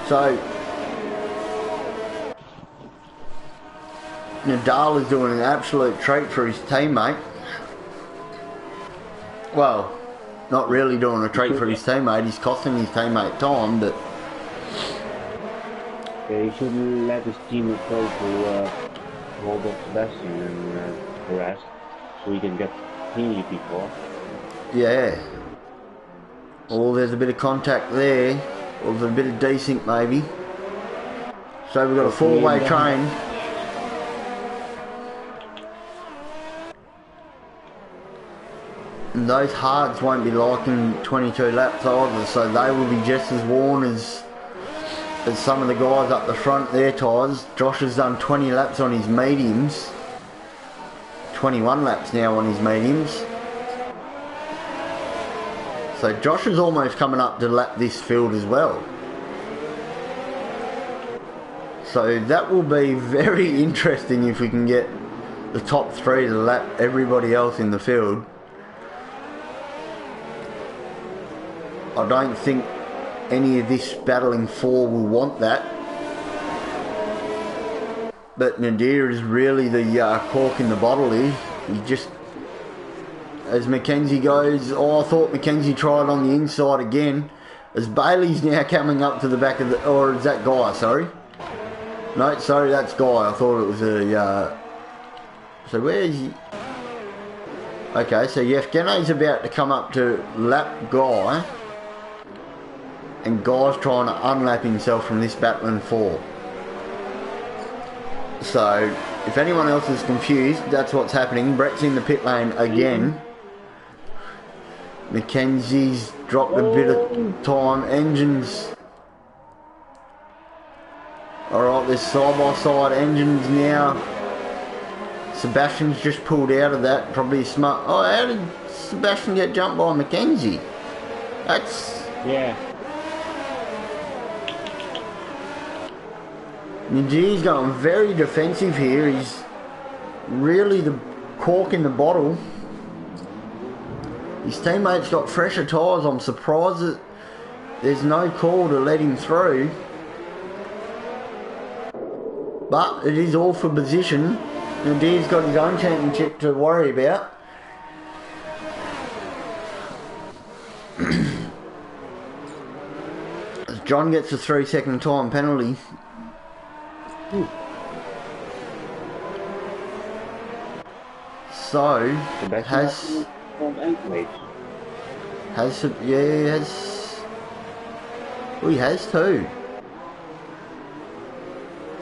So Nadal is doing an absolute treat for his teammate. Well, not really doing a treat for his teammate, he's costing his teammate time, but yeah, he shouldn't let his team go to hold off Sebastian and the rest, so he can get cleanly P4. Yeah. Oh, there's a bit of contact there, or there's a bit of desync maybe. So we've got a 4-way train. And those hards won't be liking 22 laps either, so they will be just as worn as some of the guys up the front, their tyres. Josh has done 20 laps on his mediums. 21 laps now on his mediums. So Josh is almost coming up to lap this field as well. So that will be very interesting if we can get the top 3 to lap everybody else in the field. I don't think any of this battling 4 will want that. But Nadir is really the cork in the bottle here. He just, as Mackenzie goes, I thought Mackenzie tried on the inside again. As Bailey's now coming up to the back of the, or is that Guy, sorry? No, sorry, that's Guy. I thought it was a, so where is he? Okay, so Yevgeny's about to come up to lap Guy. And Guy's trying to unlap himself from this battling 4. So, if anyone else is confused, that's what's happening. Brett's in the pit lane again. Mackenzie's dropped a bit of time. Engines. Alright, there's side by side engines now. Sebastian's just pulled out of that. Probably smart. Oh, how did Sebastian get jumped by Mackenzie? That's... Yeah. Nadir's going very defensive here. He's really the cork in the bottle. His teammates got fresher tyres. I'm surprised that there's no call to let him through. But it is all for position. Nadir's got his own championship to worry about. As John gets a 3-second time penalty. Ooh. So, has he has 2.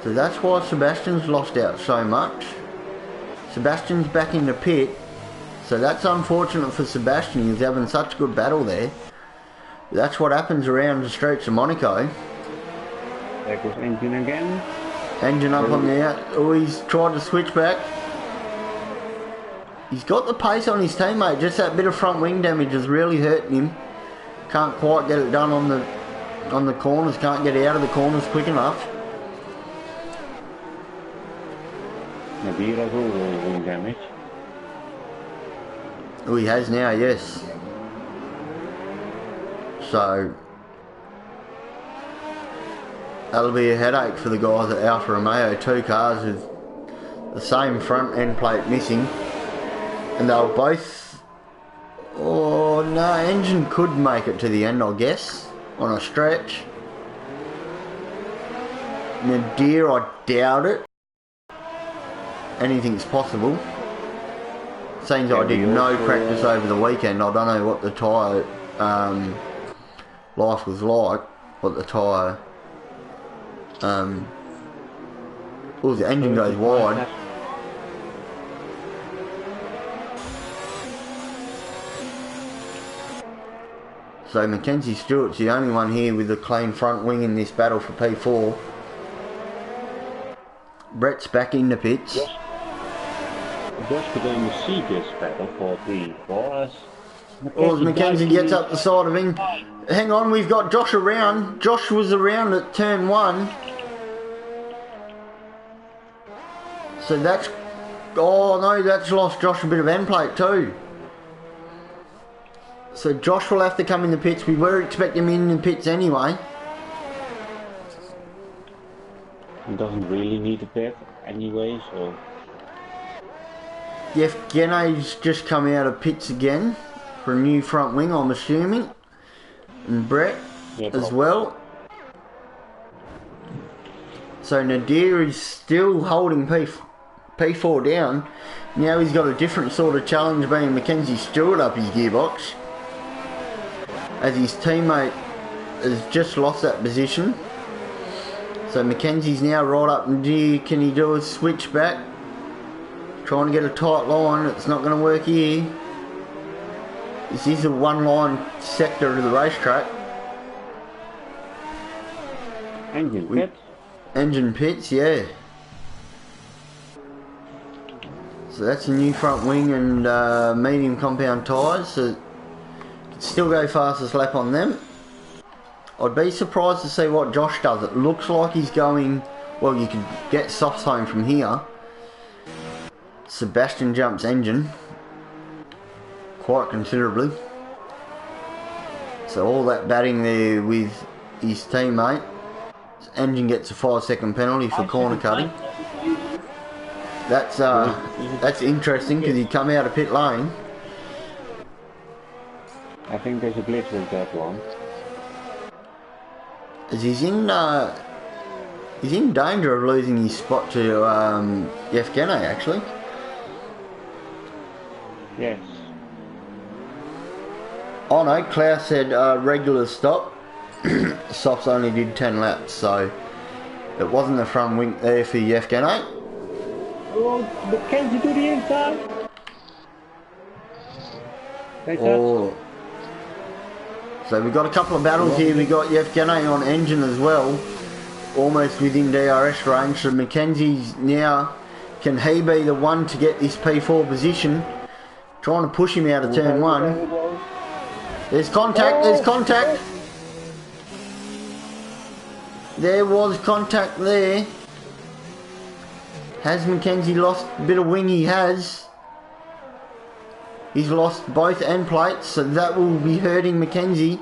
So that's why Sebastian's lost out so much. Sebastian's back in the pit. So that's unfortunate for Sebastian. He was having such a good battle there. That's what happens around the streets of Monaco. There goes Engine again. Engine up on the out. Oh, he's tried to switch back. He's got the pace on his teammate. Just that bit of front wing damage is really hurting him. Can't quite get it done on the corners. Can't get out of the corners quick enough. Nadir has all wing damage. Oh, he has now, yes. So that'll be a headache for the guys at Alfa Romeo. 2 cars with the same front end plate missing. And they'll both... Oh, no, engine could make it to the end, I guess, on a stretch. Nadir, I doubt it. Anything's possible. Seems I did no practice over the weekend. I don't know what the tyre life was like. What the tyre... oh, the engine goes wide. So Mackenzie Stewart's the only one here with a clean front wing in this battle for P4. Brett's back in the pits. Josh could only see this battle for P4 as Oh, Mackenzie gets up the side of him. Hang on, we've got Josh around. Josh was around at turn 1. So that's... Oh no, that's lost Josh a bit of end plate too. So Josh will have to come in the pits. We were expecting him in the pits anyway. He doesn't really need a pit anyway, so... Yevgeny's just come out of pits again for a new front wing, I'm assuming. And Brett as well. So Nadir is still holding P4 down. Now he's got a different sort of challenge, being Mackenzie Stewart up his gearbox, as his teammate has just lost that position. So Mackenzie's now right up Nadir. Can he do a switch back? Trying to get a tight line. It's not going to work here. This is a one-line sector of the racetrack. Engine pits? Engine pits, yeah. So that's a new front wing and medium compound tyres. So can still go fastest lap on them. I'd be surprised to see what Josh does. It looks like he's going... well, you could get soft home from here. Sebastian jumps engine quite considerably. So all that batting there with his teammate. Engine gets a 5-second penalty for corner cutting. That's interesting because he come out of pit lane. I think there's a glitch with that one. As he's in danger of losing his spot to Yevgeny actually. Yes. Oh no, Klaus said regular stop. Softs only did 10 laps, so it wasn't the front wing there for Yevgeny. Oh, Mackenzie to the inside. Oh. So we've got a couple of battles here. We've got Yevgeny on engine as well, almost within DRS range. So Mackenzie's now, can he be the one to get this P4 position? Trying to push him out of turn 1. There's contact, there's contact. There was contact there. Has Mackenzie lost a bit of wing? He has. He's lost both end plates, so that will be hurting Mackenzie.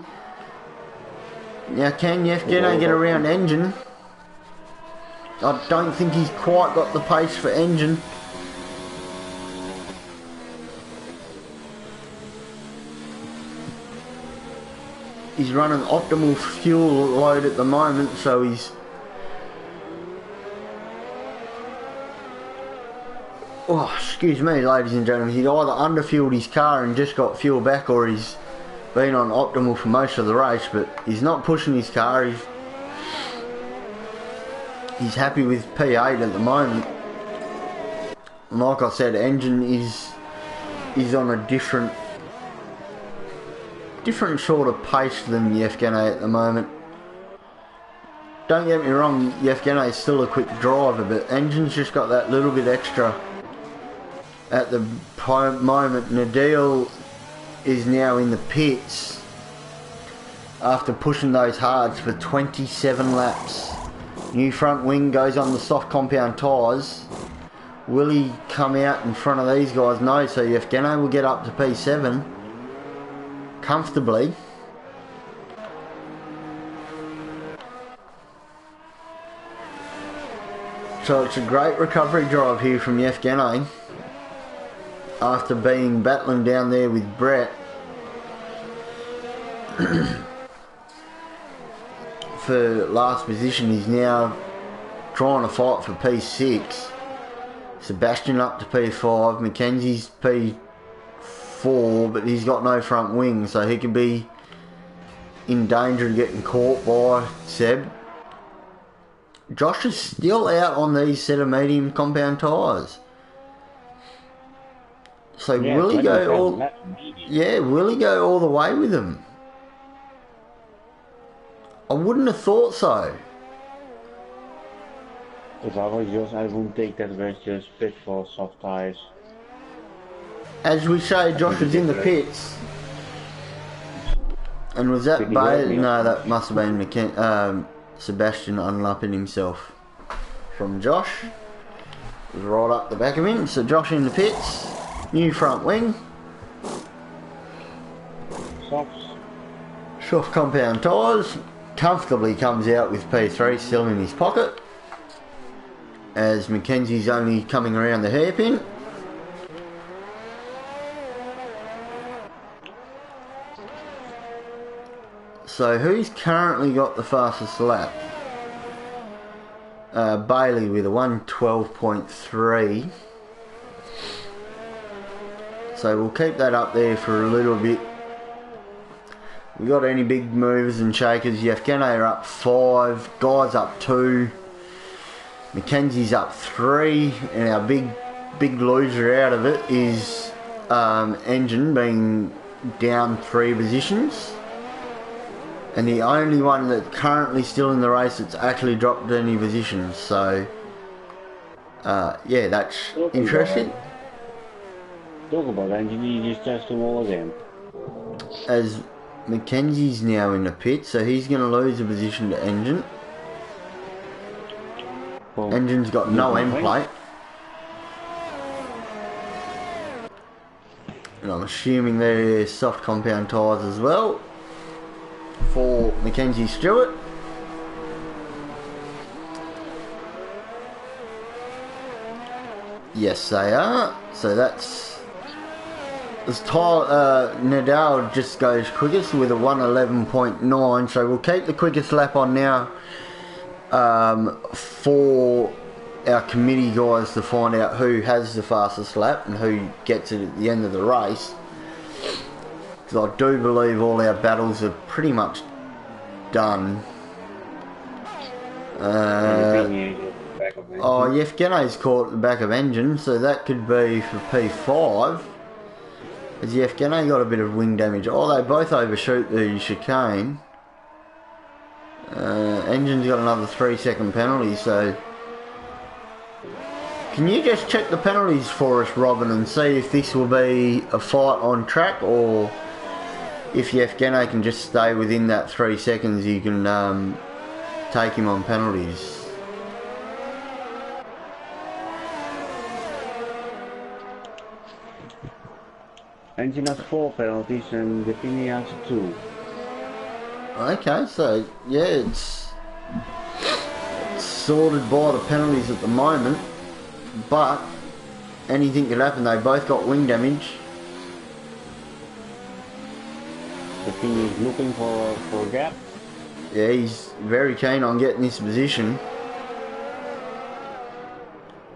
Now can Yevgeny get around engine? I don't think he's quite got the pace for engine. He's running optimal fuel load at the moment, so he's... Oh, excuse me, ladies and gentlemen. He either underfueled his car and just got fuel back, or he's been on optimal for most of the race, but he's not pushing his car. He's happy with P8 at the moment. And like I said, engine is on a different sort of pace than Yevgeny at the moment. Don't get me wrong, Yevgeny is still a quick driver, but engine's just got that little bit extra at the moment. Nadal is now in the pits after pushing those hards for 27 laps. New front wing goes on the soft compound tyres. Will he come out in front of these guys? No, so Yevgeny will get up to P7 comfortably. So it's a great recovery drive here from Yevgeny after being battling down there with Brett for last position. He's now trying to fight for P6. Sebastian up to P5, Mackenzie's P4, but he's got no front wing, so he could be in danger of getting caught by Seb. Josh is still out on these set of medium compound tyres. So yeah, will he go all? Yeah, will he go all the way with them? I wouldn't have thought so. If I was Josh, I wouldn't take that risk. Just pit for soft tyres. As we say, Josh was in the pits. And was that Bailey? No, that must have been Sebastian unlapping himself from Josh. It was right up the back of him. So Josh in the pits. New front wing. Soft compound tyres. Comfortably comes out with P3 still in his pocket. As Mackenzie's only coming around the hairpin. So who's currently got the fastest lap? Bailey with a 1:12.3. So we'll keep that up there for a little bit. We got any big movers and shakers? Yevgeny are up 5, Guy's up 2, Mackenzie's up 3, and our big loser out of it is Engine being down 3 positions. And the only one that's currently still in the race that's actually dropped any positions. So, yeah, that's interesting. Talk about Engine, you just test them all again. As Mackenzie's now in the pit, so he's going to lose a position to Engine. Well, Engine's got no end plate. And I'm assuming they're soft compound tyres as well for Mackenzie Stewart. Yes, they are. So that's as Nadal just goes quickest with a 1:11.9. So we'll keep the quickest lap on now for our committee guys to find out who has the fastest lap and who gets it at the end of the race. Because I do believe all our battles are pretty much done. Yevgeny's caught at the back of Engine, so that could be for P5. Has Yevgeny got a bit of wing damage? Oh, they both overshoot the chicane. Engine's got another 3-second penalty, so... Can you just check the penalties for us, Robin, and see if this will be a fight on track, or if Yevgeny can just stay within that 3 seconds, you can take him on penalties. Engine has 4 penalties and the Prix has 2. Okay, so yeah, it's sorted by the penalties at the moment, but anything could happen. They both got wing damage. The Prix is looking for a gap. Yeah, he's very keen on getting this position.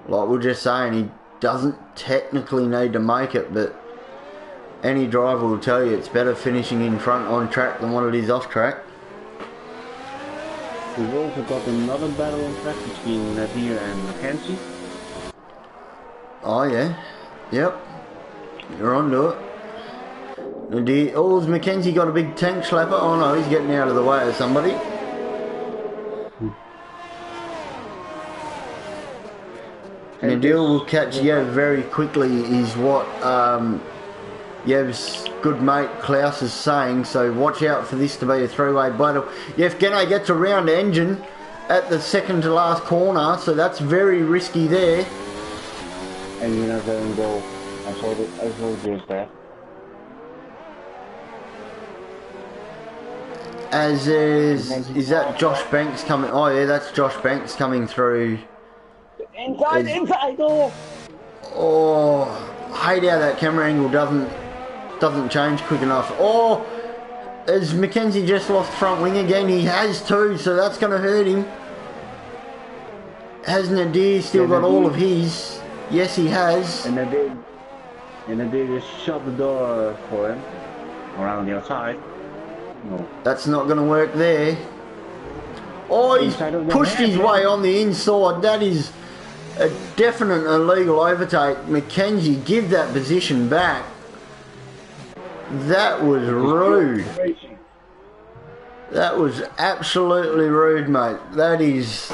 Like we're just saying, he doesn't technically need to make it, but any driver will tell you it's better finishing in front on track than what it is off track. We've also got another battle on track between Nadir and Mackenzie. Oh yeah, yep, you're onto it. Nadir, oh, has Mackenzie got a big tank slapper? Oh no, he's getting out of the way of somebody. Nadir will catch Yev very quickly is what Yev's good mate Klaus is saying, so watch out for this to be a three-way battle. Yevgeny gets around Engine at the second to last corner, so that's very risky there. And you're not going to go. I saw just that. As is that Josh Banks coming? Oh yeah, that's Josh Banks coming through. Inside, go! Oh, hate how that camera angle doesn't change quick enough. Oh, has Mackenzie just lost front wing again? He has too, so that's going to hurt him. Has Nadir still got all of his? Yes, he has. And Nadir just shut the door for him around the outside. No. That's not going to work there. Oh, he's pushed his way on the inside. That is a definite illegal overtake. Mackenzie, give that position back. That was rude. That was absolutely rude, mate. That is...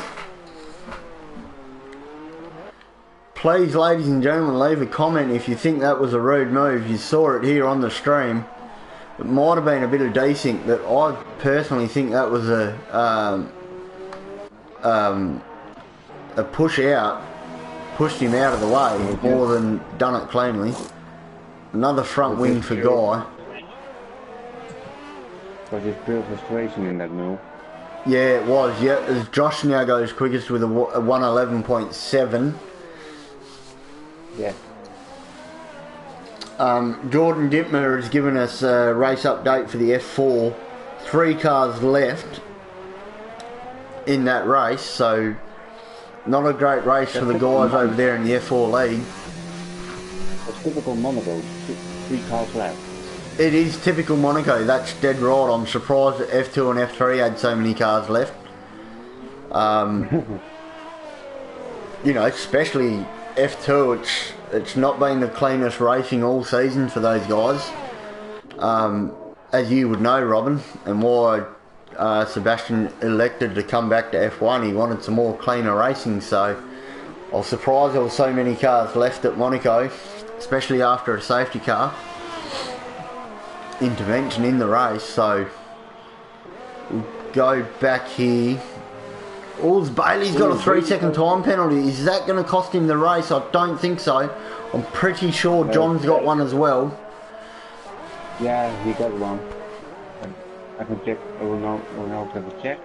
Please, ladies and gentlemen, leave a comment if you think that was a rude move. You saw it here on the stream. It might have been a bit of desync, but I personally think that was a push out. Pushed him out of the way more than done it cleanly. Another front wing for Guy. Was it pure frustration in that move? Yeah, it was. Yeah, as Josh now goes quickest with a 1:11.7. Yeah. Jordan Dittmer has given us a race update for the F4. 3 cars left in that race, so not a great race for the guys over there in the F4 league. It's typical Monaco, 3 cars left. It is typical Monaco, that's dead right. I'm surprised that F2 and F3 had so many cars left. You know, especially F2, it's not been the cleanest racing all season for those guys. As you would know, Robin, and why Sebastian elected to come back to F1, he wanted some more cleaner racing, so I was surprised there were so many cars left at Monaco, especially after a safety car intervention in the race. So we'll go back here All's Bailey's got a 3-second time penalty. Is that going to cost him the race? I don't think so. I'm pretty sure John's got one as well. Yeah, he got one. I can check. I will now have a check.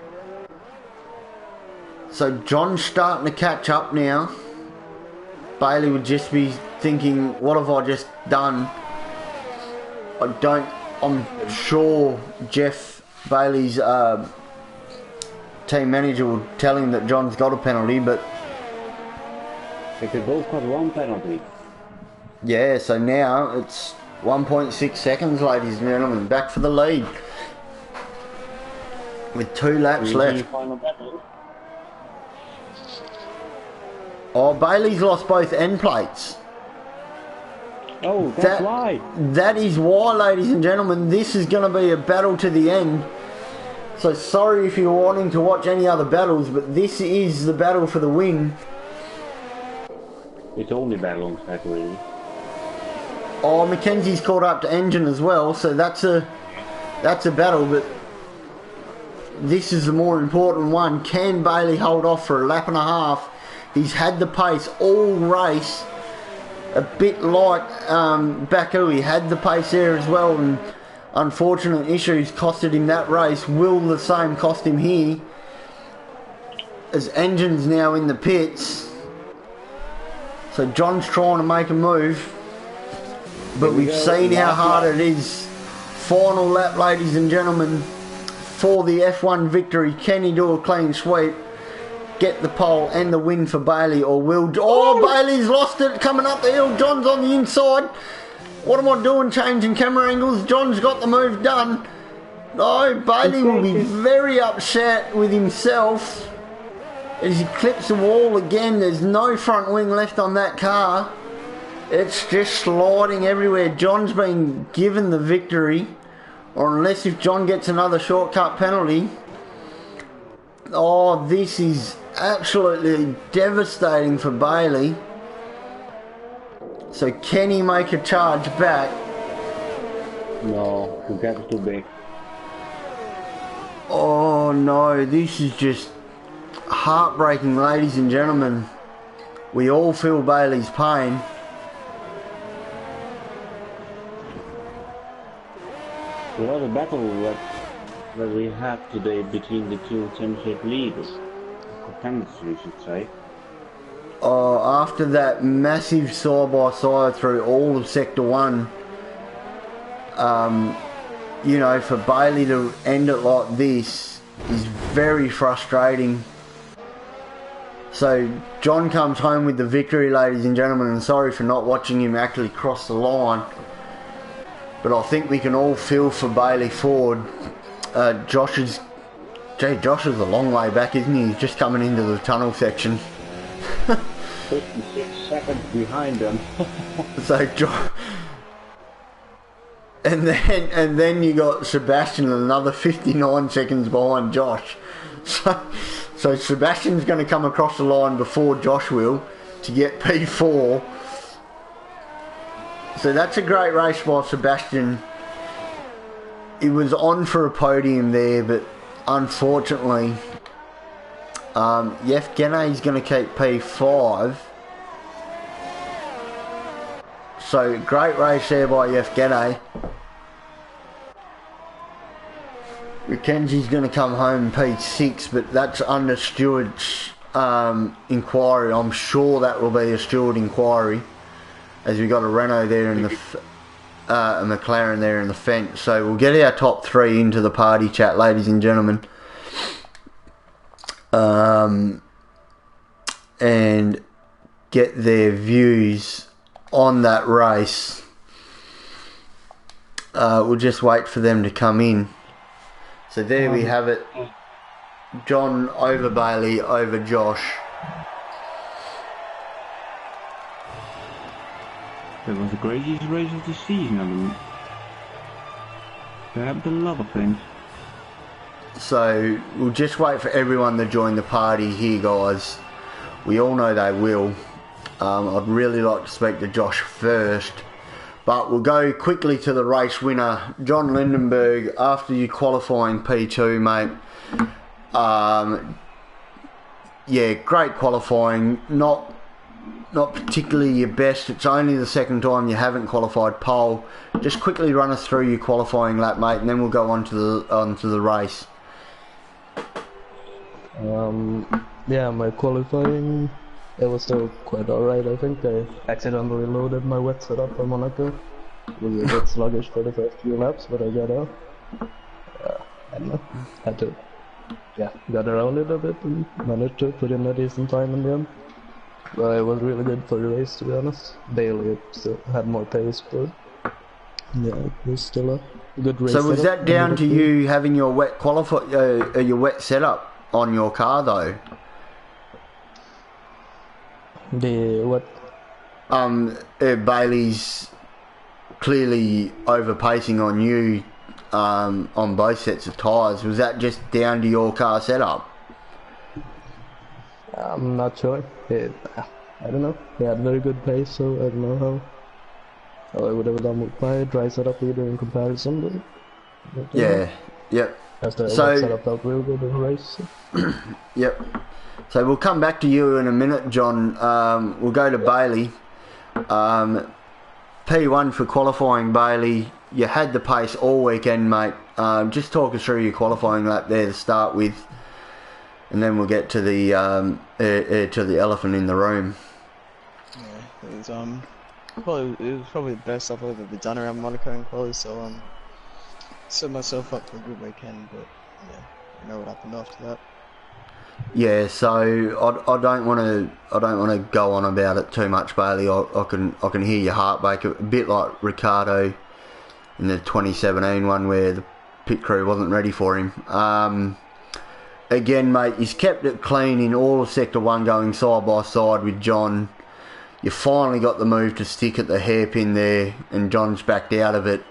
So John's starting to catch up now. Bailey would just be thinking, what have I just done? I'm sure Jeff Bailey's team manager will tell him that John's got a penalty, but They both got one penalty. yeah, so now it's 1.6 seconds, ladies and gentlemen, back for the lead with 2 laps left. Final battle. Oh, Bailey's lost both end plates. Oh, that's why. That is why, ladies and gentlemen, this is going to be a battle to the end. So sorry if you're wanting to watch any other battles, but this is the battle for the win. It's only battle on track, really. Oh, Mackenzie's caught up to engine as well, so that's a battle, but this is the more important one. Can Bailey hold off for a lap and a half? He's had the pace all race. A bit like Baku, he had the pace there as well, and unfortunate issues costed him that race. Will the same cost him here? As engine's now in the pits. So John's trying to make a move. But we've seen how hard it is. Final lap, ladies and gentlemen, for the F1 victory. Can he do a clean sweep? Get the pole and the win for Bailey, or will... Oh, Bailey's lost it coming up the hill. John's on the inside. What am I doing changing camera angles? John's got the move done. No, Bailey will be very upset with himself as he clips the wall again. There's no front wing left on that car. It's just sliding everywhere. John's been given the victory, or unless if John gets another shortcut penalty. Oh, this is absolutely devastating for Bailey. So can he make a charge back? No, the gap is too big. Oh no, this is just heartbreaking, ladies and gentlemen. We all feel Bailey's pain. What a battle that we have today between the two championship leaders. Contenders, we should say. Oh, after that massive side-by-side through all of Sector 1, you know, for Bailey to end it like this is very frustrating. So, John comes home with the victory, ladies and gentlemen, and sorry for not watching him actually cross the line. But I think we can all feel for Bailey Ford. Josh is a long way back, isn't he? He's just coming into the tunnel section. 56 seconds behind them. So and then you got Sebastian another 59 seconds behind Josh. So Sebastian's going to come across the line before Josh will to get P4. So that's a great race by Sebastian. He was on for a podium there, but unfortunately, Yevgeny is going to keep P5. So great race there by Yevgeny. Mackenzie's going to come home P6, but that's under Stewart's inquiry. I'm sure that will be a Stewart inquiry, as we got a Renault there in the a McLaren there in the fence. So we'll get our top 3 into the party chat, ladies and gentlemen, and get their views on that race. We'll just wait for them to come in. So there we have it. John over Bailey over Josh. That was the greatest race of the season. I mean, they have done a lot of things. So we'll just wait for everyone to join the party here, guys. We all know they will. I'd really like to speak to Josh first, but we'll go quickly to the race winner, John Lindenberg. After you qualifying P2, mate, yeah, great qualifying. Not particularly your best. It's only the second time you haven't qualified pole. Just quickly run us through your qualifying lap, mate, and then we'll go on to the race. Yeah, my qualifying, it was still quite alright. I think I accidentally loaded my wet setup for Monaco. It was a bit sluggish for the first few laps, but I got out. I don't know, had to, got around it a bit and managed to put in a decent time in the end. But it was really good for the race, to be honest. Bailey still had more pace, but yeah, it was still a good race. So was that down to you having your wet your wet setup on your car though? The what? Bailey's clearly overpacing on you on both sets of tyres. Was that just down to your car setup? I'm not sure. I don't know. He had very good pace, so I don't know how I would have done with my dry setup either in comparison. But yeah, yep. As the setup felt real good in the race. So. Yep. So we'll come back to you in a minute, John. We'll go to Bailey. P1 for qualifying, Bailey. You had the pace all weekend, mate. Just talk us through your qualifying lap there to start with, and then we'll get to the elephant in the room. Yeah, it was probably the best I've ever done around Monaco and quali. So set myself up for a good weekend, but yeah, you know what happened after that. Yeah, so I don't want to go on about it too much, Bailey. I can hear your heart break, a bit like Ricardo in the 2017 one where the pit crew wasn't ready for him. Again, mate, he's kept it clean in all of Sector 1 going side by side with John. You finally got the move to stick at the hairpin there, and John's backed out of it.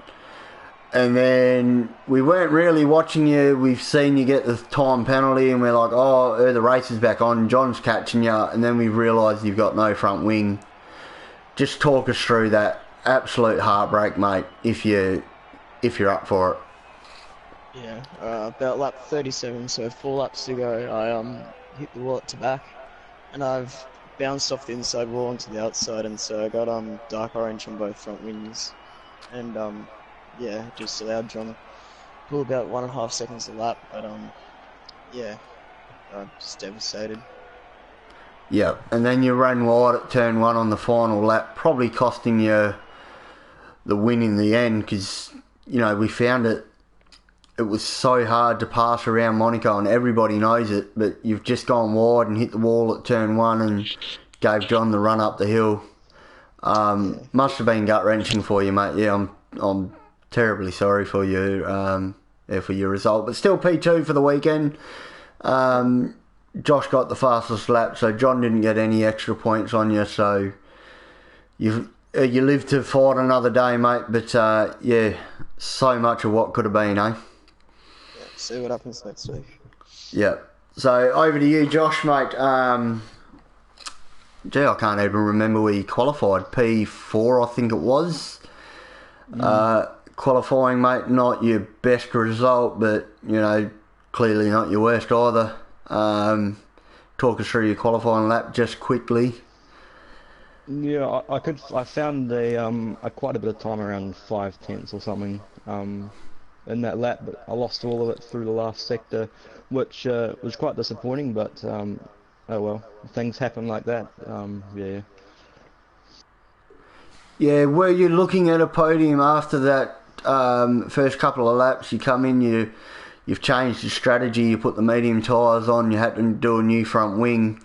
And then we weren't really watching you. We've seen you get the time penalty, and we're like, oh, the race is back on. John's catching you, and then we've realised you've got no front wing. Just talk us through that absolute heartbreak, mate, if you're up for it. Yeah, about lap 37, so 4 laps to go. I hit the wall at the back, and I've bounced off the inside wall onto the outside, and so I got dark orange on both front wings, and yeah, just allowed John to pull about 1.5 seconds a lap, but yeah, I'm just devastated. Yeah, and then you ran wide at turn 1 on the final lap, probably costing you the win in the end, because, you know, we found it was so hard to pass around Monaco, and everybody knows it, but you've just gone wide and hit the wall at turn 1 and gave John the run up the hill. Must have been gut-wrenching for you, mate. Yeah, I'm terribly sorry for you for your result, but still P2 for the weekend. Josh got the fastest lap, so John didn't get any extra points on you, so you live to fight another day, mate. But yeah, so much of what could have been, eh? Yeah, see what happens next week. Yeah. So over to you, Josh, mate. Gee, I can't even remember where you qualified. P4, I think it was. Qualifying, mate, not your best result, but, you know, clearly not your worst either. Talk us through your qualifying lap just quickly. Yeah, I found a quite a bit of time, around 5/10 or something, in that lap, but I lost all of it through the last sector, which was quite disappointing. But oh well, things happen like that. Yeah. Yeah, were you looking at a podium after that first couple of laps? You come in, you've changed your strategy, you put the medium tyres on, you had to do a new front wing.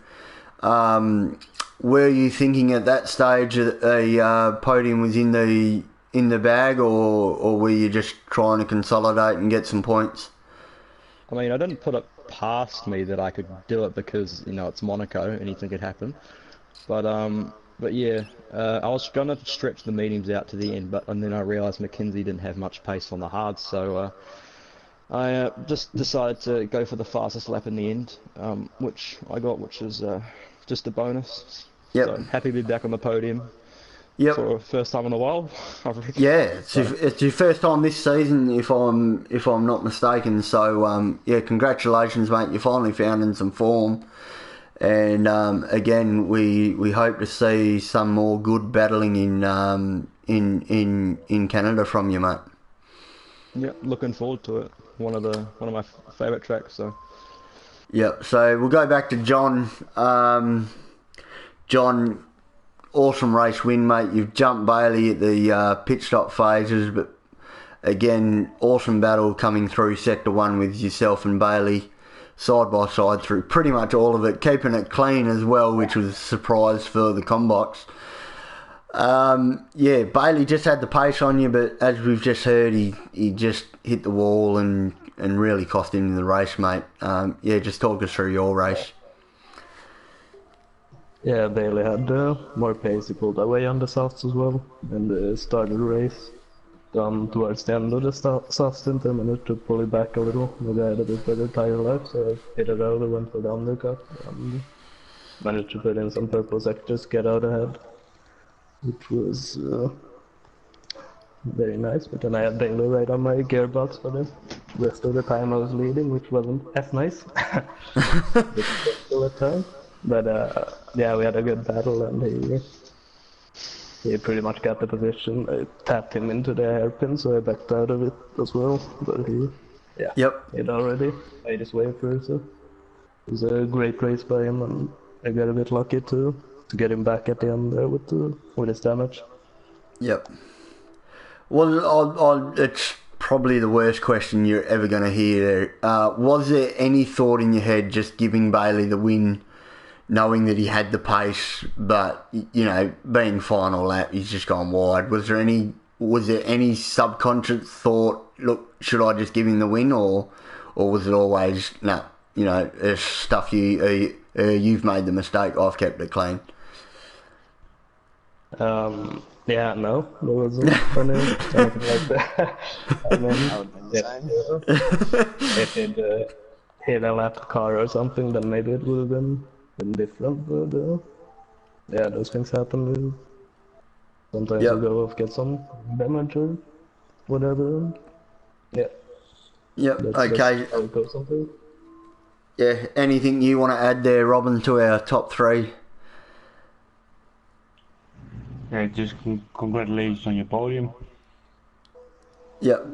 Were you thinking at that stage that a podium was in the bag, or were you just trying to consolidate and get some points? I mean, I didn't put it past me that I could do it because, you know, it's Monaco, anything could happen. But yeah, I was going to stretch the mediums out to the end, and then I realised Mackenzie didn't have much pace on the hards, so I just decided to go for the fastest lap in the end, which I got, which is just a bonus. Yep. So happy to be back on the podium. Yep. For first time in a while. Yeah, it's your first time this season, if I'm not mistaken. So yeah, congratulations, mate. You finally found in some form, And again, we hope to see some more good battling in Canada from you, mate. Yeah, looking forward to it. One of my favourite tracks. So Yep. So we'll go back to John. John, awesome race win, mate. You've jumped Bailey at the pit stop phases, but again, awesome battle coming through sector 1 with yourself and Bailey side by side through pretty much all of it, keeping it clean as well, which was a surprise for the Combox. Yeah, Bailey just had the pace on you, but as we've just heard, he just hit the wall and really cost him the race, mate. Yeah, just talk us through your race. Yeah, Bailey had more pace. He pulled away on the softs as well, and started the race. Towards the end of the soft stint, I managed to pull it back a little. The guy had a bit better tire life, so I hit it early, went for the undercut, and managed to put in some purple sectors, get out ahead, which was very nice. But then I had Bailey right on my gearbox for the rest of the time I was leading, which wasn't as nice. But still a time. But yeah, we had a good battle, and he pretty much got the position. I tapped him into the hairpin, so I backed out of it as well. But he'd already made his way through, so it was a great race by him, and I got a bit lucky to get him back at the end there with his damage. Yep. Well, it's probably the worst question you're ever going to hear there. Was there any thought in your head just giving Bailey the win, knowing that he had the pace, but, you know, being final lap, he's just gone wide? Was there any subconscious thought, look, should I just give him the win, or was it always, no, you know, it's stuff you've made the mistake, I've kept it clean? Yeah, no, there wasn't anything like that. I mean, if he'd hit a lap car or something, then maybe it would have been different, but yeah, those things happen. Sometimes you go off, get some damage or whatever. Yeah. Yep. Okay. That's how it goes sometimes. Yeah. Anything you want to add there, Robin, to our top 3? Yeah, just congratulations on your podium. Yep.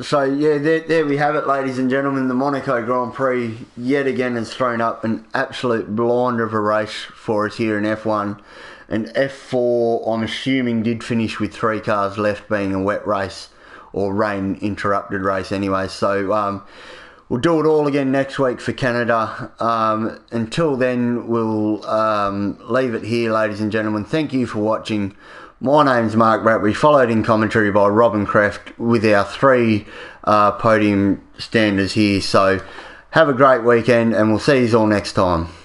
So yeah, there we have it, ladies and gentlemen. The Monaco Grand Prix yet again has thrown up an absolute blinder of a race for us here in F1. And F4, I'm assuming, did finish with 3 cars left, being a wet race or rain interrupted race anyway. So we'll do it all again next week for Canada. Until then, we'll leave it here, ladies and gentlemen. Thank you for watching. My name's Mark Bradbury, followed in commentary by Robin Kraft with our 3 podium standers here. So have a great weekend, and we'll see you all next time.